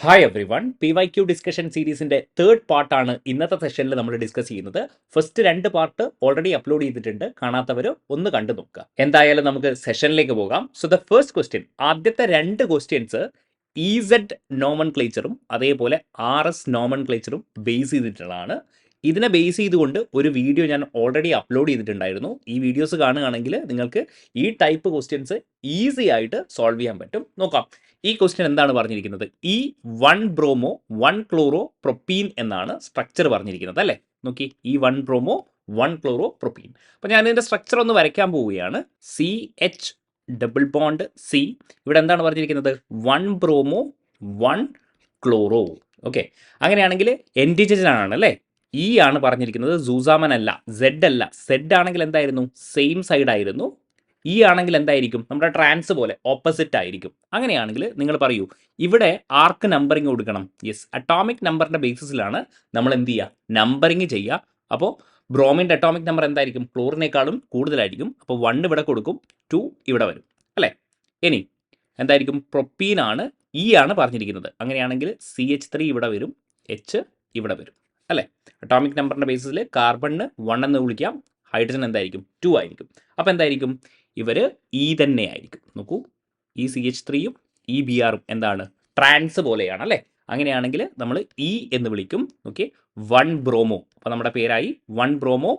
Hi every one PYQ discussion സീരീസിന്റെ third പാർട്ടാണ് ഇന്നത്തെ സെഷനിൽ നമ്മൾ ഡിസ്കസ് ചെയ്യുന്നത്. ഫസ്റ്റ് 2 പാർട്ട് ഓൾറെഡി അപ്ലോഡ് ചെയ്തിട്ടുണ്ട്. കാണാത്തവർ ഒന്ന് കണ്ടു നോക്കുക. എന്തായാലും നമുക്ക് സെഷനിലേക്ക് പോകാം. സോ ദ ഫസ്റ്റ് ക്വസ്റ്റ്യൻ, ആദ്യത്തെ 2 ക്വസ്റ്റ്യൻസ് EZ നോമൻക്ലേച്ചറും അതേപോലെ RS നോമൻക്ലേച്ചറും ബേസ് ചെയ്തിട്ടുള്ളതാണ്. ഇതിനെ ബേസ് ചെയ്തുകൊണ്ട് ഒരു വീഡിയോ ഞാൻ ഓൾറെഡി അപ്ലോഡ് ചെയ്തിട്ടുണ്ടായിരുന്നു. ഈ വീഡിയോസ് കാണുകയാണെങ്കിൽ നിങ്ങൾക്ക് ഈ ടൈപ്പ് ക്വസ്റ്റ്യൻസ് ഈസി ആയിട്ട് സോൾവ് ചെയ്യാൻ പറ്റും. നോക്കാം, ഈ ക്വസ്റ്റ്യൻ എന്താണ് പറഞ്ഞിരിക്കുന്നത്? ഈ 1 ബ്രോമോ 1 ക്ലോറോ പ്രൊപ്പീൻ എന്നാണ് സ്ട്രക്ചർ പറഞ്ഞിരിക്കുന്നത് അല്ലേ. നോക്കി, ഈ 1 ബ്രോമോ 1 ക്ലോറോ പ്രൊപ്പീൻ. അപ്പോൾ ഞാൻ ഇതിൻ്റെ സ്ട്രക്ചർ ഒന്ന് വരയ്ക്കാൻ പോവുകയാണ്. CH double bond C. ഇവിടെ എന്താണ് പറഞ്ഞിരിക്കുന്നത്? 1 ബ്രോമോ 1 ക്ലോറോ. ഓക്കെ, അങ്ങനെയാണെങ്കിൽ എൻഡിജൻ ആണ് അല്ലേ. ഇ ആണ് പറഞ്ഞിരിക്കുന്നത്, സൂസാമൻ അല്ല, സെഡ് അല്ല. സെഡ് ആണെങ്കിൽ എന്തായിരുന്നു? സെയിം സൈഡ് ആയിരുന്നു. ഇ ആണെങ്കിൽ എന്തായിരിക്കും? നമ്മുടെ ട്രാൻസ് പോലെ ഓപ്പോസിറ്റ് ആയിരിക്കും. അങ്ങനെയാണെങ്കിൽ നിങ്ങൾ പറയൂ, ഇവിടെ ആർക്ക് നമ്പറിങ് കൊടുക്കണം? യെസ്, അറ്റോമിക് നമ്പറിൻ്റെ ബേസിസിലാണ് നമ്മൾ എന്ത് ചെയ്യുക? നമ്പറിങ് ചെയ്യുക. അപ്പോൾ ബ്രോമിൻ്റെ അറ്റോമിക് നമ്പർ എന്തായിരിക്കും? ക്ലോറിനേക്കാളും കൂടുതലായിരിക്കും. അപ്പോൾ 1 ഇവിടെ കൊടുക്കും, 2 ഇവിടെ വരും അല്ലേ. ഇനി എന്തായിരിക്കും? പ്രൊപ്പീനാണ്, ഇ ആണ് പറഞ്ഞിരിക്കുന്നത്. അങ്ങനെയാണെങ്കിൽ CH3 ഇവിടെ വരും, H ഇവിടെ വരും അല്ലേ. അറ്റോമിക് നമ്പറിൻ്റെ ബേസിസിൽ കാർബണിന് 1 എന്ന് വിളിക്കാം, ഹൈഡ്രജൻ എന്തായിരിക്കും? 2 ആയിരിക്കും. അപ്പോൾ എന്തായിരിക്കും? ഇവർ ഇ തന്നെ ആയിരിക്കും. നോക്കൂ, ഈ CH3യും ഈ Br-ഉം എന്താണ്? ട്രാൻസ് പോലെയാണ് അല്ലേ. അങ്ങനെയാണെങ്കിൽ നമ്മൾ ഇ എന്ന് വിളിക്കും. Okay, 1 bromo. അപ്പോൾ നമ്മുടെ പേരായി 1 ബ്രോമോ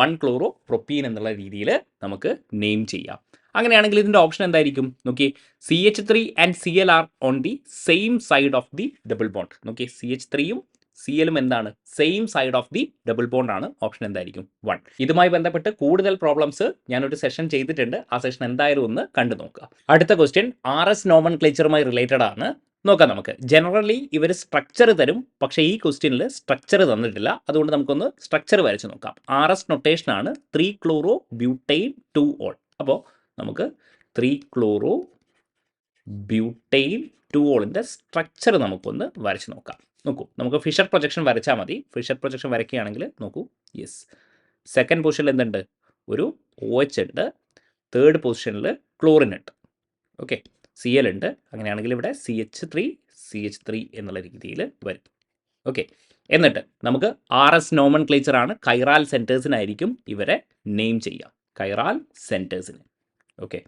1 ക്ലോറോ പ്രൊപ്പീൻ എന്നുള്ള രീതിയിൽ നമുക്ക് നെയിം ചെയ്യാം. അങ്ങനെയാണെങ്കിൽ ഇതിൻ്റെ ഓപ്ഷൻ എന്തായിരിക്കും? നോക്കി, CH3 and Cl R on the same side of the double bond. നോക്കി, CH3യും Cl-ഉം എന്താണ്? Same side of the double bond ആണ്. ഓപ്ഷൻ എന്തായിരിക്കും? 1. ഇതുമായി ബന്ധപ്പെട്ട് കൂടുതൽ പ്രോബ്ലംസ് ഞാനൊരു സെഷൻ ചെയ്തിട്ടുണ്ട്. ആ സെഷൻ എന്തായാലും ഒന്ന് കണ്ടു നോക്കുക. അടുത്ത ക്വസ്റ്റ്യൻ RS നോമൻക്ലേച്ചറുമായി റിലേറ്റഡ് ആണ്. നോക്കാം നമുക്ക്. ജനറലി ഇവർ സ്ട്രക്ചർ തരും, പക്ഷേ ഈ ക്വസ്റ്റ്യനിൽ സ്ട്രക്ചർ തന്നിട്ടില്ല. അതുകൊണ്ട് നമുക്കൊന്ന് സ്ട്രക്ചർ വരച്ച് നോക്കാം. RS നൊട്ടേഷൻ ആണ് 3 ക്ലോറോ ബ്യൂട്ടൈൻ 2 ഓൾ. അപ്പോൾ നമുക്ക് 3 ക്ലോറോ ബ്യൂട്ടൈൻ 2 ഓളിൻ്റെ സ്ട്രക്ചർ നമുക്കൊന്ന് വരച്ച് നോക്കാം. നോക്കൂ, നമുക്ക് ഫിഷർ പ്രൊജക്ഷൻ വരച്ചാൽ മതി. ഫിഷർ പ്രൊജക്ഷൻ വരയ്ക്കുകയാണെങ്കിൽ നോക്കൂ, യെസ്, സെക്കൻഡ് പൊസിഷനിൽ എന്തുണ്ട്? ഒരു OH ഉണ്ട്. തേർഡ് പൊസിഷനിൽ ക്ലോറിൻ ഉണ്ട്. ഓക്കെ, Cl ഉണ്ട്. അങ്ങനെയാണെങ്കിൽ ഇവിടെ CH3 എന്നുള്ള രീതിയിൽ വരും. ഓക്കെ, എന്നിട്ട് നമുക്ക് RS നോമൻക്ലേച്ചർ ആണ്. കൈറാൽ സെൻറ്റേഴ്സിനായിരിക്കും ഇവരെ നെയിം ചെയ്യാം, കൈറാൽ സെൻറ്റേഴ്സിന്. ഓക്കെ,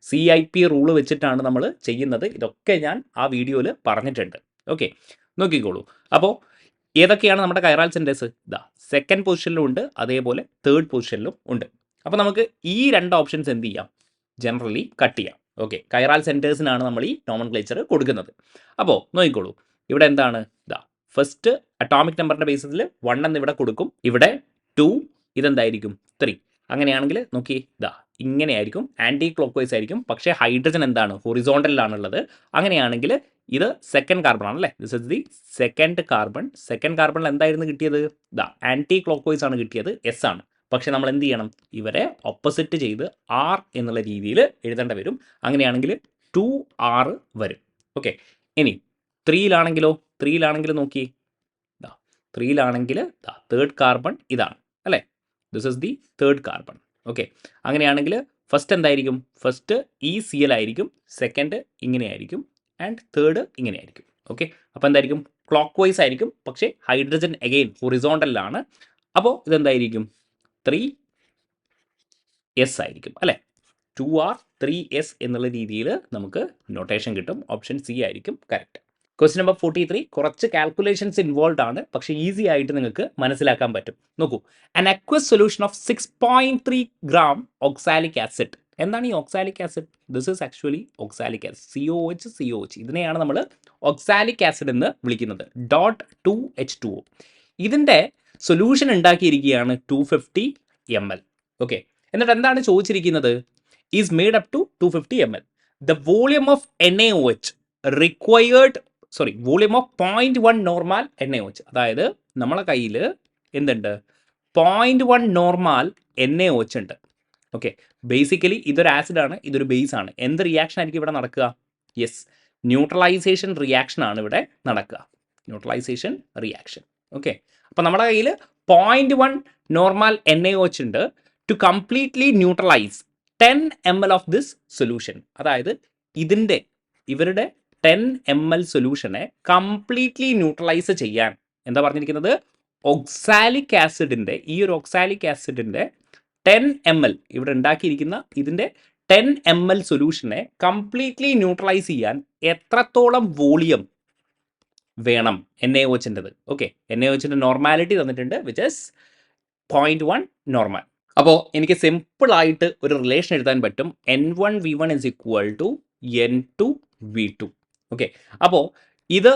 CIP റൂള് വെച്ചിട്ടാണ് നമ്മൾ ചെയ്യുന്നത്. ഇതൊക്കെ ഞാൻ ആ വീഡിയോയിൽ പറഞ്ഞിട്ടുണ്ട്. ഓക്കെ, നോക്കിക്കോളൂ. അപ്പോൾ ഏതൊക്കെയാണ് നമ്മുടെ കൈറാൽ സെൻറ്റേഴ്സ്? ഇതാ സെക്കൻഡ് പൊസിഷനിലും ഉണ്ട്, അതേപോലെ തേർഡ് പൊസിഷനിലും ഉണ്ട്. അപ്പോൾ നമുക്ക് ഈ 2 ഓപ്ഷൻസ് എന്ത് ചെയ്യാം? ജനറലി കട്ട് ചെയ്യാം. ഓക്കെ, കൈറാൽ സെൻറ്റേഴ്സിനാണ് നമ്മൾ ഈ നോമൻക്ലേച്ചർ കൊടുക്കുന്നത്. അപ്പോൾ നോക്കിക്കോളൂ, ഇവിടെ എന്താണ്? ഇതാ ഫസ്റ്റ് അറ്റോമിക് നമ്പറിൻ്റെ ബേസിസിൽ 1 എന്ന് ഇവിടെ കൊടുക്കും, ഇവിടെ 2, ഇതെന്തായിരിക്കും? 3. അങ്ങനെയാണെങ്കിൽ നോക്കി, ഇതാ ഇങ്ങനെയായിരിക്കും, ആൻറ്റി ക്ലോക്ക് വൈസ് ആയിരിക്കും. പക്ഷേ ഹൈഡ്രജൻ എന്താണ്? ഹൊറിസോണ്ടലിലാണുള്ളത്. അങ്ങനെയാണെങ്കിൽ ഇത് സെക്കൻഡ് കാർബൺ ആണല്ലേ. This is the second carbon. Second കാർബണിൽ എന്തായിരുന്നു കിട്ടിയത്? ഇതാ ആൻറ്റി ക്ലോക്ക് വൈസ് ആണ് കിട്ടിയത്, S ആണ്. പക്ഷേ നമ്മൾ എന്ത് ചെയ്യണം? ഇവരെ ഓപ്പോസിറ്റ് ചെയ്ത് R എന്നുള്ള രീതിയിൽ എഴുതേണ്ടി വരും. അങ്ങനെയാണെങ്കിൽ 2R വരും. ഓക്കെ, ഇനി 3-ലാണെങ്കിലോ? 3-ലാണെങ്കിൽ നോക്കി, ഇതാ 3-ലാണെങ്കിൽ തേർഡ് കാർബൺ ഇതാണ് അല്ലേ. This is the third carbon. Okay, അങ്ങനെയാണെങ്കിൽ ഫസ്റ്റ് എന്തായിരിക്കും? ഫസ്റ്റ് ഈ Cl ആയിരിക്കും, സെക്കൻഡ് ഇങ്ങനെയായിരിക്കും, ആൻഡ് തേർഡ് ഇങ്ങനെയായിരിക്കും. ഓക്കെ, അപ്പോൾ എന്തായിരിക്കും? ക്ലോക്ക് വൈസ് ആയിരിക്കും. പക്ഷേ ഹൈഡ്രജൻ അഗെയിൻ ഹൊറിസോണ്ടലിലാണ്. അപ്പോൾ ഇതെന്തായിരിക്കും? 3S ആയിരിക്കും അല്ലേ. 2R 3S എന്നുള്ള രീതിയിൽ നമുക്ക് നൊട്ടേഷൻ കിട്ടും. ഓപ്ഷൻ C ആയിരിക്കും കറക്റ്റ്. ക്വസ്റ്റ്യൻ നമ്പർ 43, കുറച്ച് കാൽക്കുലേഷൻസ് ഇൻവോൾവ് ആണ്, പക്ഷേ ഈസി ആയിട്ട് നിങ്ങൾക്ക് മനസ്സിലാക്കാൻ പറ്റും. നോക്കൂ, an aqueous solution of 6.3 gram oxalic acid. എന്താണ് ഈ oxalic acid? This is actually oxalic acid, COH. ഇതിനെയാണ് നമ്മൾ ഓക്സാലിക് ആസിഡ് എന്ന് വിളിക്കുന്നത്. .2H2O. ഇതിൻ്റെ സൊല്യൂഷൻ ഉണ്ടാക്കിയിരിക്കുകയാണ് 250 ml. ഓക്കെ, എന്നിട്ട് എന്താണ് ചോദിച്ചിരിക്കുന്നത്? Is made up to 250 ml. The volume of NaOH required, volume of 0.1 normal NaOH. അതായത് നമ്മളെ കയ്യിൽ എന്തുണ്ട്? 0.1 നോർമാൽ NaOH ഉണ്ട്. ഓക്കെ, ബേസിക്കലി ഇതൊരു ആസിഡാണ്, ഇതൊരു ബേസ് ആണ്. എന്ത് റിയാക്ഷൻ ആയിരിക്കും ഇവിടെ നടക്കുക? യെസ്, ന്യൂട്രലൈസേഷൻ റിയാക്ഷൻ ആണ് ഇവിടെ നടക്കുക. Neutralisation reaction. ഓക്കെ, അപ്പോൾ നമ്മുടെ കയ്യിൽ 0.1 നോർമാൽ NaOH ഉണ്ട്. To completely neutralise 10 ml of this solution. അതായത് ഇവരുടെ 10 ml സൊല്യൂഷനെ കംപ്ലീറ്റ്ലി ന്യൂട്രലൈസ് ചെയ്യാൻ എന്താ പറഞ്ഞിരിക്കുന്നത്, ഒക്സാലിക് ആസിഡിൻ്റെ ഈ ഒരു ഒക്സാലിക് ആസിഡിൻ്റെ 10 ml ഇവിടെ ഉണ്ടാക്കിയിരിക്കുന്ന ഇതിൻ്റെ 10 ml സൊല്യൂഷനെ കംപ്ലീറ്റ്ലി ന്യൂട്രലൈസ് ചെയ്യാൻ എത്രത്തോളം വോളിയം വേണം NaOHൻ്റെത്. ഓക്കെ, NaOHൻ്റെ നോർമാലിറ്റി തന്നിട്ടുണ്ട് വിച്ച് ഇസ് 0.1 നോർമൽ. അപ്പോൾ എനിക്ക് സിമ്പിളായിട്ട് ഒരു റിലേഷൻ എഴുതാൻ പറ്റും, N1V1 is equal to N2V2. Okay, അപ്പോൾ ഇത്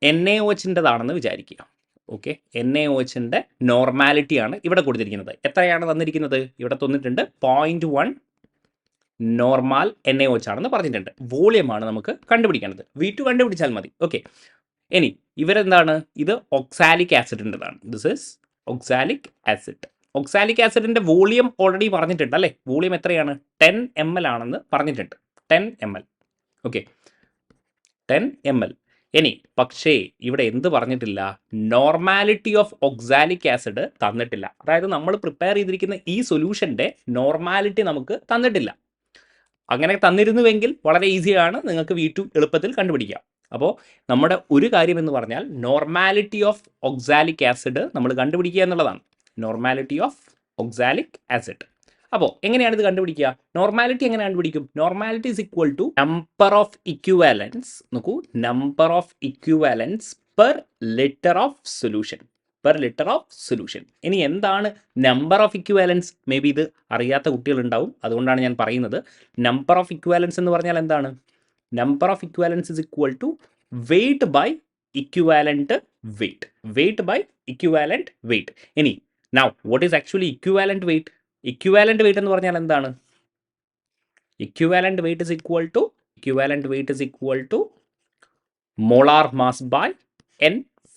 NaOHൻ്റെതാണെന്ന് വിചാരിക്കുക. ഓക്കെ, NaOHൻ്റെ നോർമാലിറ്റിയാണ് ഇവിടെ കൊടുത്തിരിക്കുന്നത്. എത്രയാണ് തന്നിരിക്കുന്നത്, ഇവിടെ തന്നിട്ടുണ്ട് 0.1 നോർമൽ NaOH ആണെന്ന് പറഞ്ഞിട്ടുണ്ട്. വോളിയമാണ് നമുക്ക് കണ്ടുപിടിക്കേണ്ടത്. V2 കണ്ടുപിടിച്ചാൽ മതി. ഓക്കെ, ഇനി ഇവരെന്താണ്, ഇത് ഒക്സാലിക് ആസിഡിൻ്റെതാണ്. This is oxalic acid. Oxalic ആസിഡിൻ്റെ വോളിയം ഓൾറെഡി പറഞ്ഞിട്ടുണ്ട് അല്ലേ, വോളിയം എത്രയാണ്, 10 ml ആണെന്ന് പറഞ്ഞിട്ടുണ്ട്. 10 ml. Okay, 10 ml. ഇനി പക്ഷേ ഇവിടെ എന്ത് പറഞ്ഞിട്ടില്ല, നോർമാലിറ്റി ഓഫ് ഒക്സാലിക് ആസിഡ് തന്നിട്ടില്ല. അതായത് നമ്മൾ പ്രിപ്പയർ ചെയ്തിരിക്കുന്ന ഈ സൊല്യൂഷൻ്റെ നോർമാലിറ്റി നമുക്ക് തന്നിട്ടില്ല. അങ്ങനെ തന്നിരുന്നുവെങ്കിൽ വളരെ ഈസിയാണ്, നിങ്ങൾക്ക് V2 എളുപ്പത്തിൽ കണ്ടുപിടിക്കാം. അപ്പോൾ നമ്മുടെ ഒരു കാര്യം എന്ന് പറഞ്ഞാൽ നോർമാലിറ്റി ഓഫ് ഒക്സാലിക് ആസിഡ് നമ്മൾ കണ്ടുപിടിക്കുക എന്നുള്ളതാണ്. Normality of oxalic acid. അപ്പോൾ എങ്ങനെയാണ് ഇത് കണ്ടുപിടിക്കുക, നോർമാലിറ്റി എങ്ങനെ കണ്ടുപിടിക്കും, normality is equal to number of equivalents. നോക്കൂ, number of equivalents per litre of solution. Per litre of solution. ഇനി എന്താണ് number of equivalents, maybe ഇത് അറിയാത്ത കുട്ടികളുണ്ടാവും, അതുകൊണ്ടാണ് ഞാൻ പറയുന്നത്. നമ്പർ ഓഫ് ഇക്വിവാലൻസ് എന്ന് പറഞ്ഞാൽ എന്താണ്, number of equivalents is equal to weight by equivalent weight. Weight by equivalent weight. ഇനി now what is actually equivalent weight? Equivalent weight എന്ന് പറഞ്ഞാൽ എന്താണ്, equivalent weight is equal to molar mass by N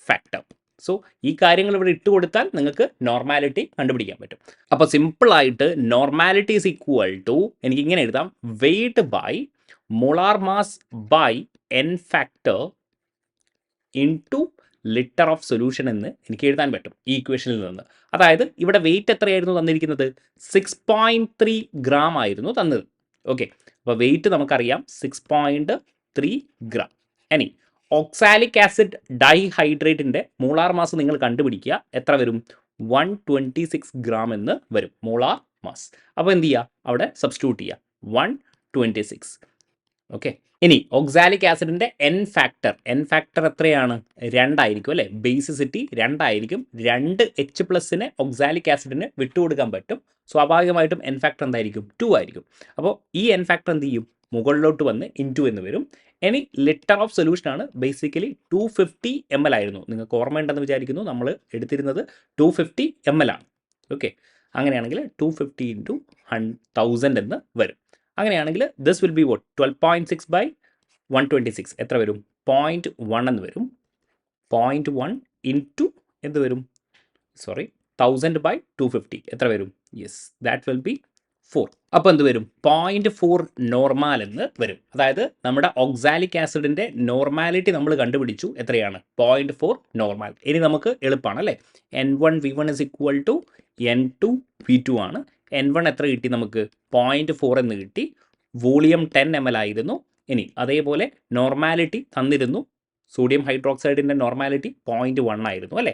factor. So ഈ കാര്യങ്ങൾ ഇവിടെ ഇട്ട് കൊടുത്താൽ നിങ്ങൾക്ക് നോർമാലിറ്റി കണ്ടുപിടിക്കാൻ പറ്റും. അപ്പോൾ സിമ്പിളായിട്ട് നോർമാലിറ്റി ഇസ് ഈക്വൽ ടു എനിക്ക് ഇങ്ങനെ എഴുതാം, weight by molar mass by N factor into litre of solution എന്ന് എനിക്ക് എഴുതാൻ പറ്റും ഈ ഇക്വേഷനിൽ നിന്ന്. അതായത് ഇവിടെ വെയിറ്റ് എത്രയായിരുന്നു തന്നിരിക്കുന്നത്, 6.3 ഗ്രാം ആയിരുന്നു തന്നത്. ഓക്കെ, അപ്പോൾ വെയിറ്റ് നമുക്കറിയാം 6.3 ഗ്രാം. ഇനി ഓക്സാലിക് ആസിഡ് ഡൈഹൈഡ്രേറ്റിൻ്റെ മോളാർ മാസ് നിങ്ങൾ കണ്ടുപിടിക്കുക, എത്ര വരും, 126 ഗ്രാം എന്ന് വരും മോളാർ മാസ്. അപ്പോൾ എന്ത് ചെയ്യുക, അവിടെ സബ്സ്റ്റിറ്റ്യൂട്ട് ചെയ്യുക, 126. ഓക്കെ, ഇനി ഓക്സാലിക് ആസിഡിൻ്റെ N ഫാക്ടർ എത്രയാണ്, 2 ആയിരിക്കും അല്ലേ, ബേസിസിറ്റി 2 ആയിരിക്കും. 2 H+ ഓക്സാലിക് ആസിഡിന് വിട്ടുകൊടുക്കാൻ പറ്റും. സ്വാഭാവികമായിട്ടും N ഫാക്ടർ എന്തായിരിക്കും, 2 ആയിരിക്കും. അപ്പോൾ ഈ N ഫാക്ടർ എന്ത് ചെയ്യും, മുകളിലോട്ട് വന്ന് ഇൻറ്റു എന്ന് വരും. ഇനി ലിറ്റർ ഓഫ് സൊല്യൂഷനാണ്, ബേസിക്കലി 250 ml ആയിരുന്നു. നിങ്ങൾക്ക് ഓർമ്മയുണ്ടെന്ന് വിചാരിക്കുന്നു, നമ്മൾ എടുത്തിരുന്നത് 250 ml ആണ്. ഓക്കെ, അങ്ങനെയാണെങ്കിൽ 250 ഇൻറ്റു 1000 എന്ന് വരും. അങ്ങനെയാണെങ്കിൽ this will be what 12.6 by 126 എത്ര വരും, 0.1 എന്ന് വരും. 0.1 ഇൻറ്റു എന്ത് വരും, 1000 ബൈ 250 എത്ര വരും, യെസ് ദാറ്റ് വിൽ ബി 4. അപ്പോൾ എന്ത് വരും, 0.4 നോർമാൽ എന്ന് വരും. അതായത് നമ്മുടെ ഓക്സാലിക് ആസിഡിൻ്റെ നോർമാലിറ്റി നമ്മൾ കണ്ടുപിടിച്ചു, എത്രയാണ്, 0.4 നോർമാൽ. ഇനി നമുക്ക് എളുപ്പമാണ് അല്ലേ, N1V1 is equal to N2V2 ആണ്. N1 എത്ര കിട്ടി നമുക്ക്, 0.4 എന്ന് കിട്ടി. വോളിയം 10 ml ആയിരുന്നു. ഇനി അതേപോലെ നോർമാലിറ്റി തന്നിരുന്നു, സോഡിയം ഹൈഡ്രോക്സൈഡിൻ്റെ നോർമാലിറ്റി 0.1 ആയിരുന്നു അല്ലേ,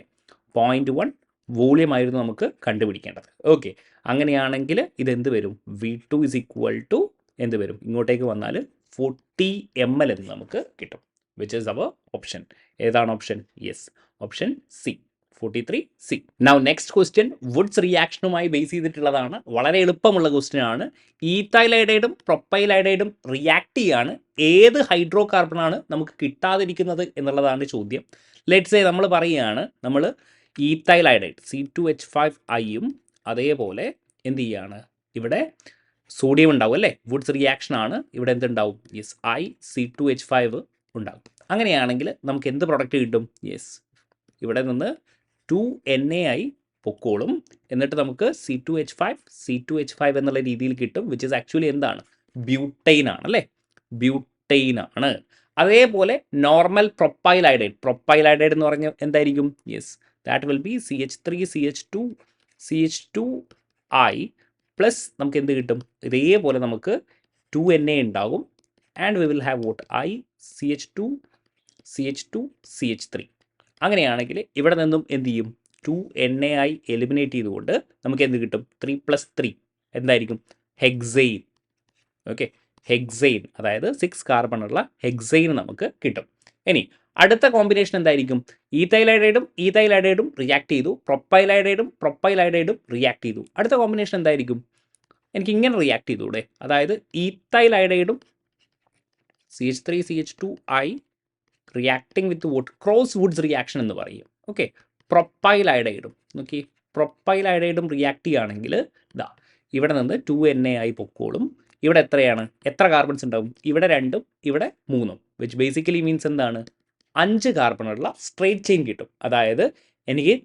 0.1 വോളിയം ആയിരുന്നു നമുക്ക് കണ്ടുപിടിക്കേണ്ടത്. ഓക്കെ, അങ്ങനെയാണെങ്കിൽ ഇതെന്ത് വരും, V2 ഇസ് ഈക്വൽ ടു എന്ത് വരും, ഇങ്ങോട്ടേക്ക് വന്നാൽ 40 ml എന്ന് നമുക്ക് കിട്ടും, വിച്ച് ഈസ് അവർ ഓപ്ഷൻ. ഏതാണ് option, yes option C, 43C. Now next question Wurtz റിയാക്ഷനുമായി ബേസ് ചെയ്തിട്ടുള്ളതാണ്. വളരെ എളുപ്പമുള്ള ക്വസ്റ്റ്യൻ ആണ്. ഈത്തൈൽ അയഡൈഡും പ്രൊപ്പൈൽ അയഡൈഡും റിയാക്ട് ചെയ്യാണ്, ഏത് ഹൈഡ്രോ കാർബണാണ് നമുക്ക് കിട്ടാതിരിക്കുന്നത് എന്നുള്ളതാണ് ചോദ്യം. ലെറ്റ്സ് സേ നമ്മൾ പറയുകയാണ്, നമ്മൾ ഈത്തൈൽ അയഡൈഡ് C2H5യും അതേപോലെ എന്ത് ചെയ്യാണ്, ഇവിടെ സോഡിയം ഉണ്ടാവും അല്ലേ, വുഡ്സ് റിയാക്ഷൻ ആണ്. ഇവിടെ എന്തുണ്ടാവും, യെസ് C2H5 ഉണ്ടാകും. അങ്ങനെയാണെങ്കിൽ നമുക്ക് എന്ത് പ്രൊഡക്റ്റ് കിട്ടും, യെസ് ഇവിടെ നിന്ന് 2Na പൊക്കോളും. എന്നിട്ട് നമുക്ക് C2H5 എന്നുള്ള രീതിയിൽ കിട്ടും, വിച്ച് ഇസ് ആക്ച്വലി എന്താണ്, ബ്യൂട്ടൈൻ ആണ് അല്ലേ, ബ്യൂട്ടൈൻ ആണ്. അതേപോലെ നോർമൽ പ്രൊപ്പൈൽ അയഡൈഡ് എന്ന് പറഞ്ഞാൽ എന്തായിരിക്കും, yes that will be CH3CH2CH2I plus നമുക്ക് എന്ത് കിട്ടും, ഇതേപോലെ നമുക്ക് 2Na ഉണ്ടാകും. And we will have vote CH2 CH2 CH3. അങ്ങനെയാണെങ്കിൽ ഇവിടെ നിന്നും എന്ത് ചെയ്യും, 2Na എലിമിനേറ്റ് ചെയ്തുകൊണ്ട് നമുക്ക് എന്ത് കിട്ടും, 3+3 എന്തായിരിക്കും, ഹെക്സെയിൻ. ഓക്കെ, ഹെക്സെയിൻ, അതായത് 6 കാർബണുള്ള ഹെക്സെയിൻ നമുക്ക് കിട്ടും. ഇനി അടുത്ത കോമ്പിനേഷൻ എന്തായിരിക്കും, ഈതൈലൈഡൈഡും റിയാക്ട് ചെയ്തു, പ്രൊപ്പൈലൈഡൈഡും റിയാക്ട് ചെയ്തു. അടുത്ത കോമ്പിനേഷൻ എന്തായിരിക്കും, എനിക്ക് ഇങ്ങനെ റിയാക്ട് ചെയ്തൂടെ, അതായത് ഈത്തൈലൈഡൈഡും CH3CH2I reacting with vote, cross Woods reaction എന്ന് പറയും. ഓക്കെ, പ്രൊപ്പൈലൈഡൈഡും നോക്കി, പ്രൊപ്പൈലൈഡൈഡും റിയാക്ട് ചെയ്യുകയാണെങ്കിൽ ഇതാ ഇവിടെ നിന്ന് 2Na പൊക്കോളും. ഇവിടെ എത്ര കാർബൺസ് ഉണ്ടാവും, ഇവിടെ 2ഉം ഇവിടെ 3ഉം, വിച്ച് ബേസിക്കലി മീൻസ് എന്താണ്, 5 കാർബണുള്ള സ്ട്രേറ്റ് ചെയിൻ കിട്ടും. അതായത് എനിക്ക്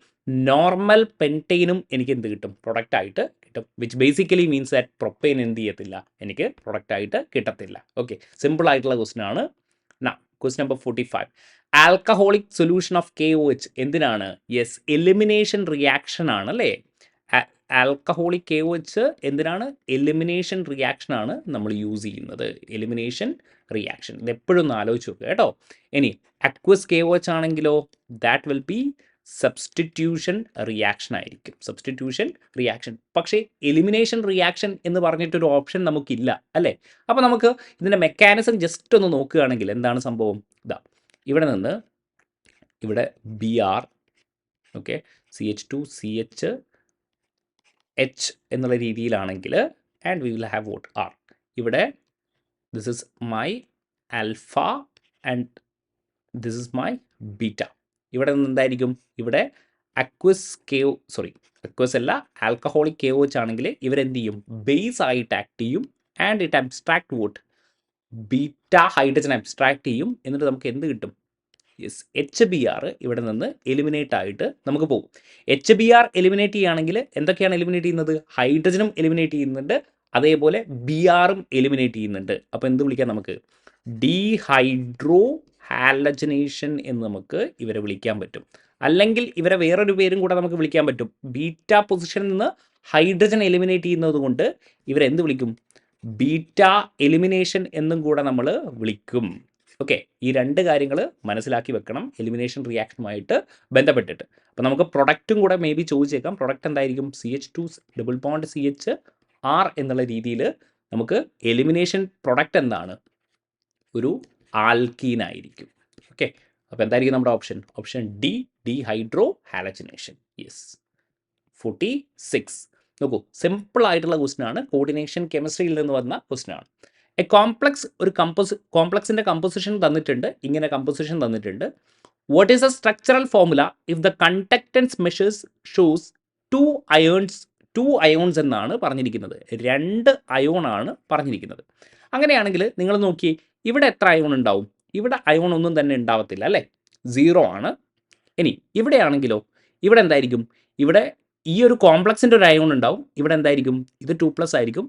നോർമൽ പെൻറ്റെയിനും എനിക്ക് എന്ത് കിട്ടും, പ്രൊഡക്റ്റ് ആയിട്ട് കിട്ടും. Which basically means that propyne എന്ത് ചെയ്യത്തില്ല, എനിക്ക് പ്രൊഡക്റ്റ് ആയിട്ട് കിട്ടത്തില്ല. ഓക്കെ, സിമ്പിൾ ആയിട്ടുള്ള ക്വസ്റ്റൻ ആണ്. Question number 45, alcoholic solution of KOH എന്തിനാണ്, യെസ്, എലിമിനേഷൻ റിയാക്ഷൻ ആണ് അല്ലേ. ആൽക്കഹോളിക് KOH എന്തിനാണ്, എലിമിനേഷൻ റിയാക്ഷൻ ആണ് നമ്മൾ യൂസ് ചെയ്യുന്നത്. എലിമിനേഷൻ റിയാക്ഷൻ, ഇത് എപ്പോഴും ഒന്ന് ആലോചിച്ച് നോക്കുക കേട്ടോ. ഇനി അക്വസ് KOH ആണെങ്കിലോ, that will be substitution reaction ആയിരിക്കും, സബ്സ്റ്റിറ്റ്യൂഷൻ റിയാക്ഷൻ. പക്ഷേ എലിമിനേഷൻ റിയാക്ഷൻ എന്ന് പറഞ്ഞിട്ടൊരു ഓപ്ഷൻ നമുക്കില്ല അല്ലേ. അപ്പോൾ നമുക്ക് ഇതിൻ്റെ മെക്കാനിസം ജസ്റ്റ് ഒന്ന് നോക്കുകയാണെങ്കിൽ എന്താണ് സംഭവം, ഇതാ ഇവിടെ നിന്ന് ഇവിടെ Br, ഓക്കെ, CH2CH H എന്നുള്ള രീതിയിലാണെങ്കിൽ, and we will have vote R. ഇവിടെ this is my alpha and this is my beta. ഇവിടെ നിന്ന് എന്തായിരിക്കും, ഇവിടെ അക്വസ് അല്ല, ആൽക്കഹോളിക് KOH ആണെങ്കിൽ ഇവരെന്ത് ചെയ്യും, ബേസ് ആയിട്ട് ആക്ട് ചെയ്യും, and it abstract vote, beta hydrogen abstract ചെയ്യും. എന്നിട്ട് നമുക്ക് എന്ത് കിട്ടും, യെസ്, HBr ഇവിടെ നിന്ന് എലിമിനേറ്റ് ആയിട്ട് നമുക്ക് പോകും. HBr എലിമിനേറ്റ് ചെയ്യുകയാണെങ്കിൽ എന്തൊക്കെയാണ് എലിമിനേറ്റ് ചെയ്യുന്നത്, ഹൈഡ്രജനും എലിമിനേറ്റ് ചെയ്യുന്നുണ്ട്, അതേപോലെ Br എലിമിനേറ്റ് ചെയ്യുന്നുണ്ട്. അപ്പോൾ എന്ത് വിളിക്കാം നമുക്ക്, ഡീഹൈഡ്രോ ഹാലജനേഷൻ എന്ന് നമുക്ക് ഇവരെ വിളിക്കാൻ പറ്റും. അല്ലെങ്കിൽ ഇവരെ വേറൊരു പേരും കൂടെ നമുക്ക് വിളിക്കാൻ പറ്റും. ബീറ്റ പൊസിഷനിൽ നിന്ന് ഹൈഡ്രജൻ എലിമിനേറ്റ് ചെയ്യുന്നത് കൊണ്ട് ഇവരെന്ത് വിളിക്കും, ബീറ്റ എലിമിനേഷൻ എന്നും കൂടെ നമ്മൾ വിളിക്കും. ഓക്കെ, ഈ രണ്ട് കാര്യങ്ങൾ മനസ്സിലാക്കി വെക്കണം എലിമിനേഷൻ റിയാക്ഷനുമായിട്ട് ബന്ധപ്പെട്ടിട്ട്. അപ്പോൾ നമുക്ക് പ്രൊഡക്റ്റും കൂടെ മേ ബി ചോദിച്ചേക്കാം. പ്രൊഡക്റ്റ് എന്തായിരിക്കും, CH2 ഡബിൾ ബോണ്ട് CHR എന്നുള്ള രീതിയിൽ നമുക്ക് എലിമിനേഷൻ പ്രൊഡക്റ്റ് എന്താണ്, ഒരു ആൽക്കീൻ ആയിരിക്കും. ഓക്കെ, അപ്പോൾ എന്തായിരിക്കും നമ്മുടെ option D, dehydro halogenation. Yes. 46 നോക്കൂ, സിമ്പിൾ ആയിട്ടുള്ള ക്വസ്റ്റൻ ആണ്, കോർഡിനേഷൻ കെമിസ്ട്രിയിൽ നിന്ന് വന്ന ക്വസ്റ്റൻ ആണ്. എ കോംപ്ലക്സ്, ഒരു കോംപ്ലക്സിൻ്റെ കമ്പോസിഷൻ തന്നിട്ടുണ്ട്, ഇങ്ങനെ കമ്പോസിഷൻ തന്നിട്ടുണ്ട്. What is a structural formula if the conductance measures shows two ions എന്നാണ് പറഞ്ഞിരിക്കുന്നത്. 2 അയോൺ ആണ് പറഞ്ഞിരിക്കുന്നത്. അങ്ങനെയാണെങ്കിൽ നിങ്ങൾ നോക്കി, ഇവിടെ എത്ര അയോൺ ഉണ്ടാവും, ഇവിടെ അയോൺ ഒന്നും തന്നെ ഉണ്ടാവത്തില്ല അല്ലേ, 0 ആണ്. ഇനി ഇവിടെയാണെങ്കിലോ, ഇവിടെ എന്തായിരിക്കും, ഇവിടെ ഈ ഒരു കോംപ്ലക്സിൻ്റെ ഒരു അയോൺ ഉണ്ടാവും, ഇവിടെ എന്തായിരിക്കും, ഇത് 2+ ആയിരിക്കും,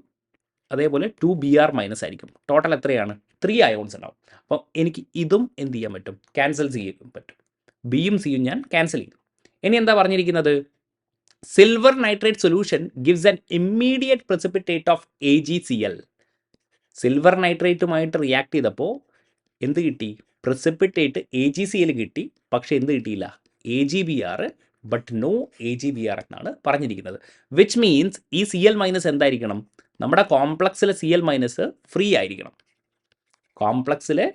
അതേപോലെ 2Br- ആയിരിക്കും. ടോട്ടൽ എത്രയാണ്, 3 അയോൺസ് ഉണ്ടാവും. അപ്പോൾ എനിക്ക് ഇതും എന്ത് ചെയ്യാൻ പറ്റും, ക്യാൻസൽ ചെയ്യാൻ പറ്റും. ബിയും സിയും ഞാൻ ക്യാൻസൽ ചെയ്യും. ഇനി എന്താ പറഞ്ഞിരിക്കുന്നത്, silver nitrate solution gives an immediate precipitate of AgCl. Silver നൈട്രേറ്റുമായിട്ട് റിയാക്ട് ചെയ്തപ്പോൾ എന്ത് കിട്ടി, precipitate AgCl കിട്ടി, പക്ഷേ എന്ത് കിട്ടിയില്ല, AgBr, ബട്ട് നോ AgBr എന്നാണ് പറഞ്ഞിരിക്കുന്നത്. വിച്ച് മീൻസ് ഈ Cl- എന്തായിരിക്കണം, നമ്മുടെ കോംപ്ലക്സിലെ Cl- ഫ്രീ ആയിരിക്കണം. കോംപ്ലക്സിലെ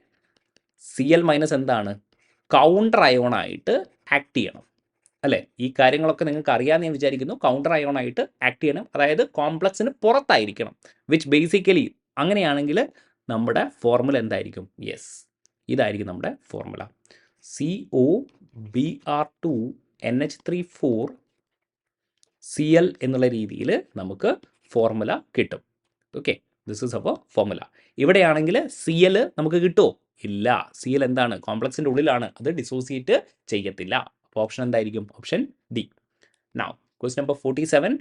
Cl- എന്താണ്, കൗണ്ടർ അയോണായിട്ട് ആക്ട് ചെയ്യണം അല്ലേ. ഈ കാര്യങ്ങളൊക്കെ നിങ്ങൾക്ക് അറിയാമെന്ന് ഞാൻ വിചാരിക്കുന്നു. കൗണ്ടർ അയോണായിട്ട് ആക്ട് ചെയ്യണം, അതായത് കോംപ്ലക്സിന് പുറത്തായിരിക്കണം. വിച്ച് ബേസിക്കലി അങ്ങനെയാണെങ്കിൽ നമ്മുടെ ഫോർമുല എന്തായിരിക്കും, യെസ്, ഇതായിരിക്കും നമ്മുടെ ഫോർമുല, COBr2 NH3 Cl എന്നുള്ള രീതിയിൽ നമുക്ക് ഫോർമുല കിട്ടും. Okay, this is our formula. ഇവിടെയാണെങ്കിൽ Cl നമുക്ക് കിട്ടുമോ, ഇല്ല. Cl എന്താണ്, കോംപ്ലക്സിൻ്റെ ഉള്ളിലാണ്, അത് ഡിസോസിയേറ്റ് ചെയ്യത്തില്ല. അപ്പോൾ ഓപ്ഷൻ എന്തായിരിക്കും, option D. Now question number 47,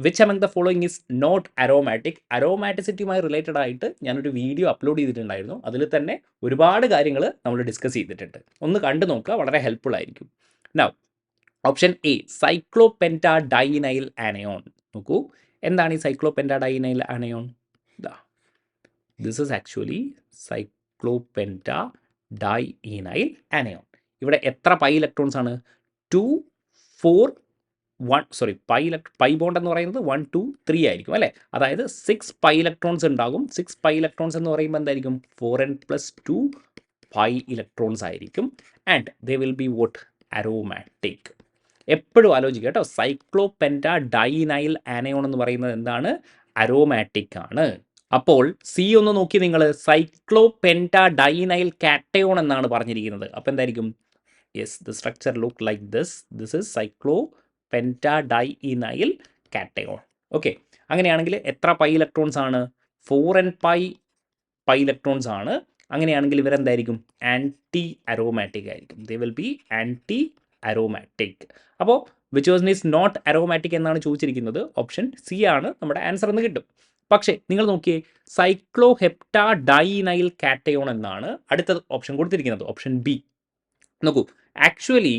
which among the following is not aromatic. അരോമാറ്റിസിറ്റിയുമായി റിലേറ്റഡ് ആയിട്ട് ഞാനൊരു വീഡിയോ അപ്ലോഡ് ചെയ്തിട്ടുണ്ടായിരുന്നു. അതിൽ തന്നെ ഒരുപാട് കാര്യങ്ങൾ നമ്മൾ ഡിസ്കസ് ചെയ്തിട്ടുണ്ട്. ഒന്ന് കണ്ടു നോക്കുക, വളരെ ഹെൽപ്ഫുൾ ആയിരിക്കും. Now option A, cyclopentadienyl anion. നോക്കൂ, എന്താണ് ഈ cyclopentadienyl anion, this is actually cyclopentadienyl anion. ഇവിടെ എത്ര പൈ ഇലക്ട്രോൺസ് ആണ്? 2 4 പൈ ബോണ്ട് എന്ന് പറയുന്നത് 1 2 3 ആയിരിക്കും അല്ലേ? അതായത് 6 പൈ ഇലക്ട്രോൺസ് ഉണ്ടാകും. 6 പൈ ഇലക്ട്രോൺസ് എന്ന് പറയുമ്പോൾ എന്തായിരിക്കും? 4n + 2 പൈ ഇലക്ട്രോൺസ് ആയിരിക്കും. And they will be vote aromatic. എപ്പോഴും ആലോചിക്കുക കേട്ടോ, സൈക്ലോപെൻറ്റ ഡൈനൈൽ ആനയോൺ എന്ന് പറയുന്നത് എന്താണ്? അരോമാറ്റിക് ആണ്. അപ്പോൾ സി ഒന്ന് നോക്കി നിങ്ങൾ, സൈക്ലോപെൻറ്റ ഡൈനൈൽ കാറ്റയോൺ എന്നാണ് പറഞ്ഞിരിക്കുന്നത്. അപ്പോൾ എന്തായിരിക്കും? Yes, the structure look like this is cyclopentadienyl cation. Okay, അങ്ങനെയാണെങ്കിൽ എത്ര പൈ ഇലക്ട്രോൺസ് ആണ്? 4n പൈ ഇലക്ട്രോൺസ് ആണ്. അങ്ങനെയാണെങ്കിൽ ഇവരെന്തായിരിക്കും? ആൻറ്റി അരോമാറ്റിക് ആയിരിക്കും. They will be anti aromatic. അപ്പോൾ which was is not aromatic എന്നാണ് ചോദിച്ചിരിക്കുന്നത്. ഓപ്ഷൻ സി ആണ് നമ്മുടെ ആൻസർ എന്ന് കിട്ടും. പക്ഷേ നിങ്ങൾ നോക്കിയേ, സൈക്ലോഹെപ്റ്റ ഡൈനൈൽ കാറ്റയോൺ എന്നാണ് അടുത്ത ഓപ്ഷൻ കൊടുത്തിരിക്കുന്നത്, ഓപ്ഷൻ ബി. നോക്കൂ, ആക്ച്വലി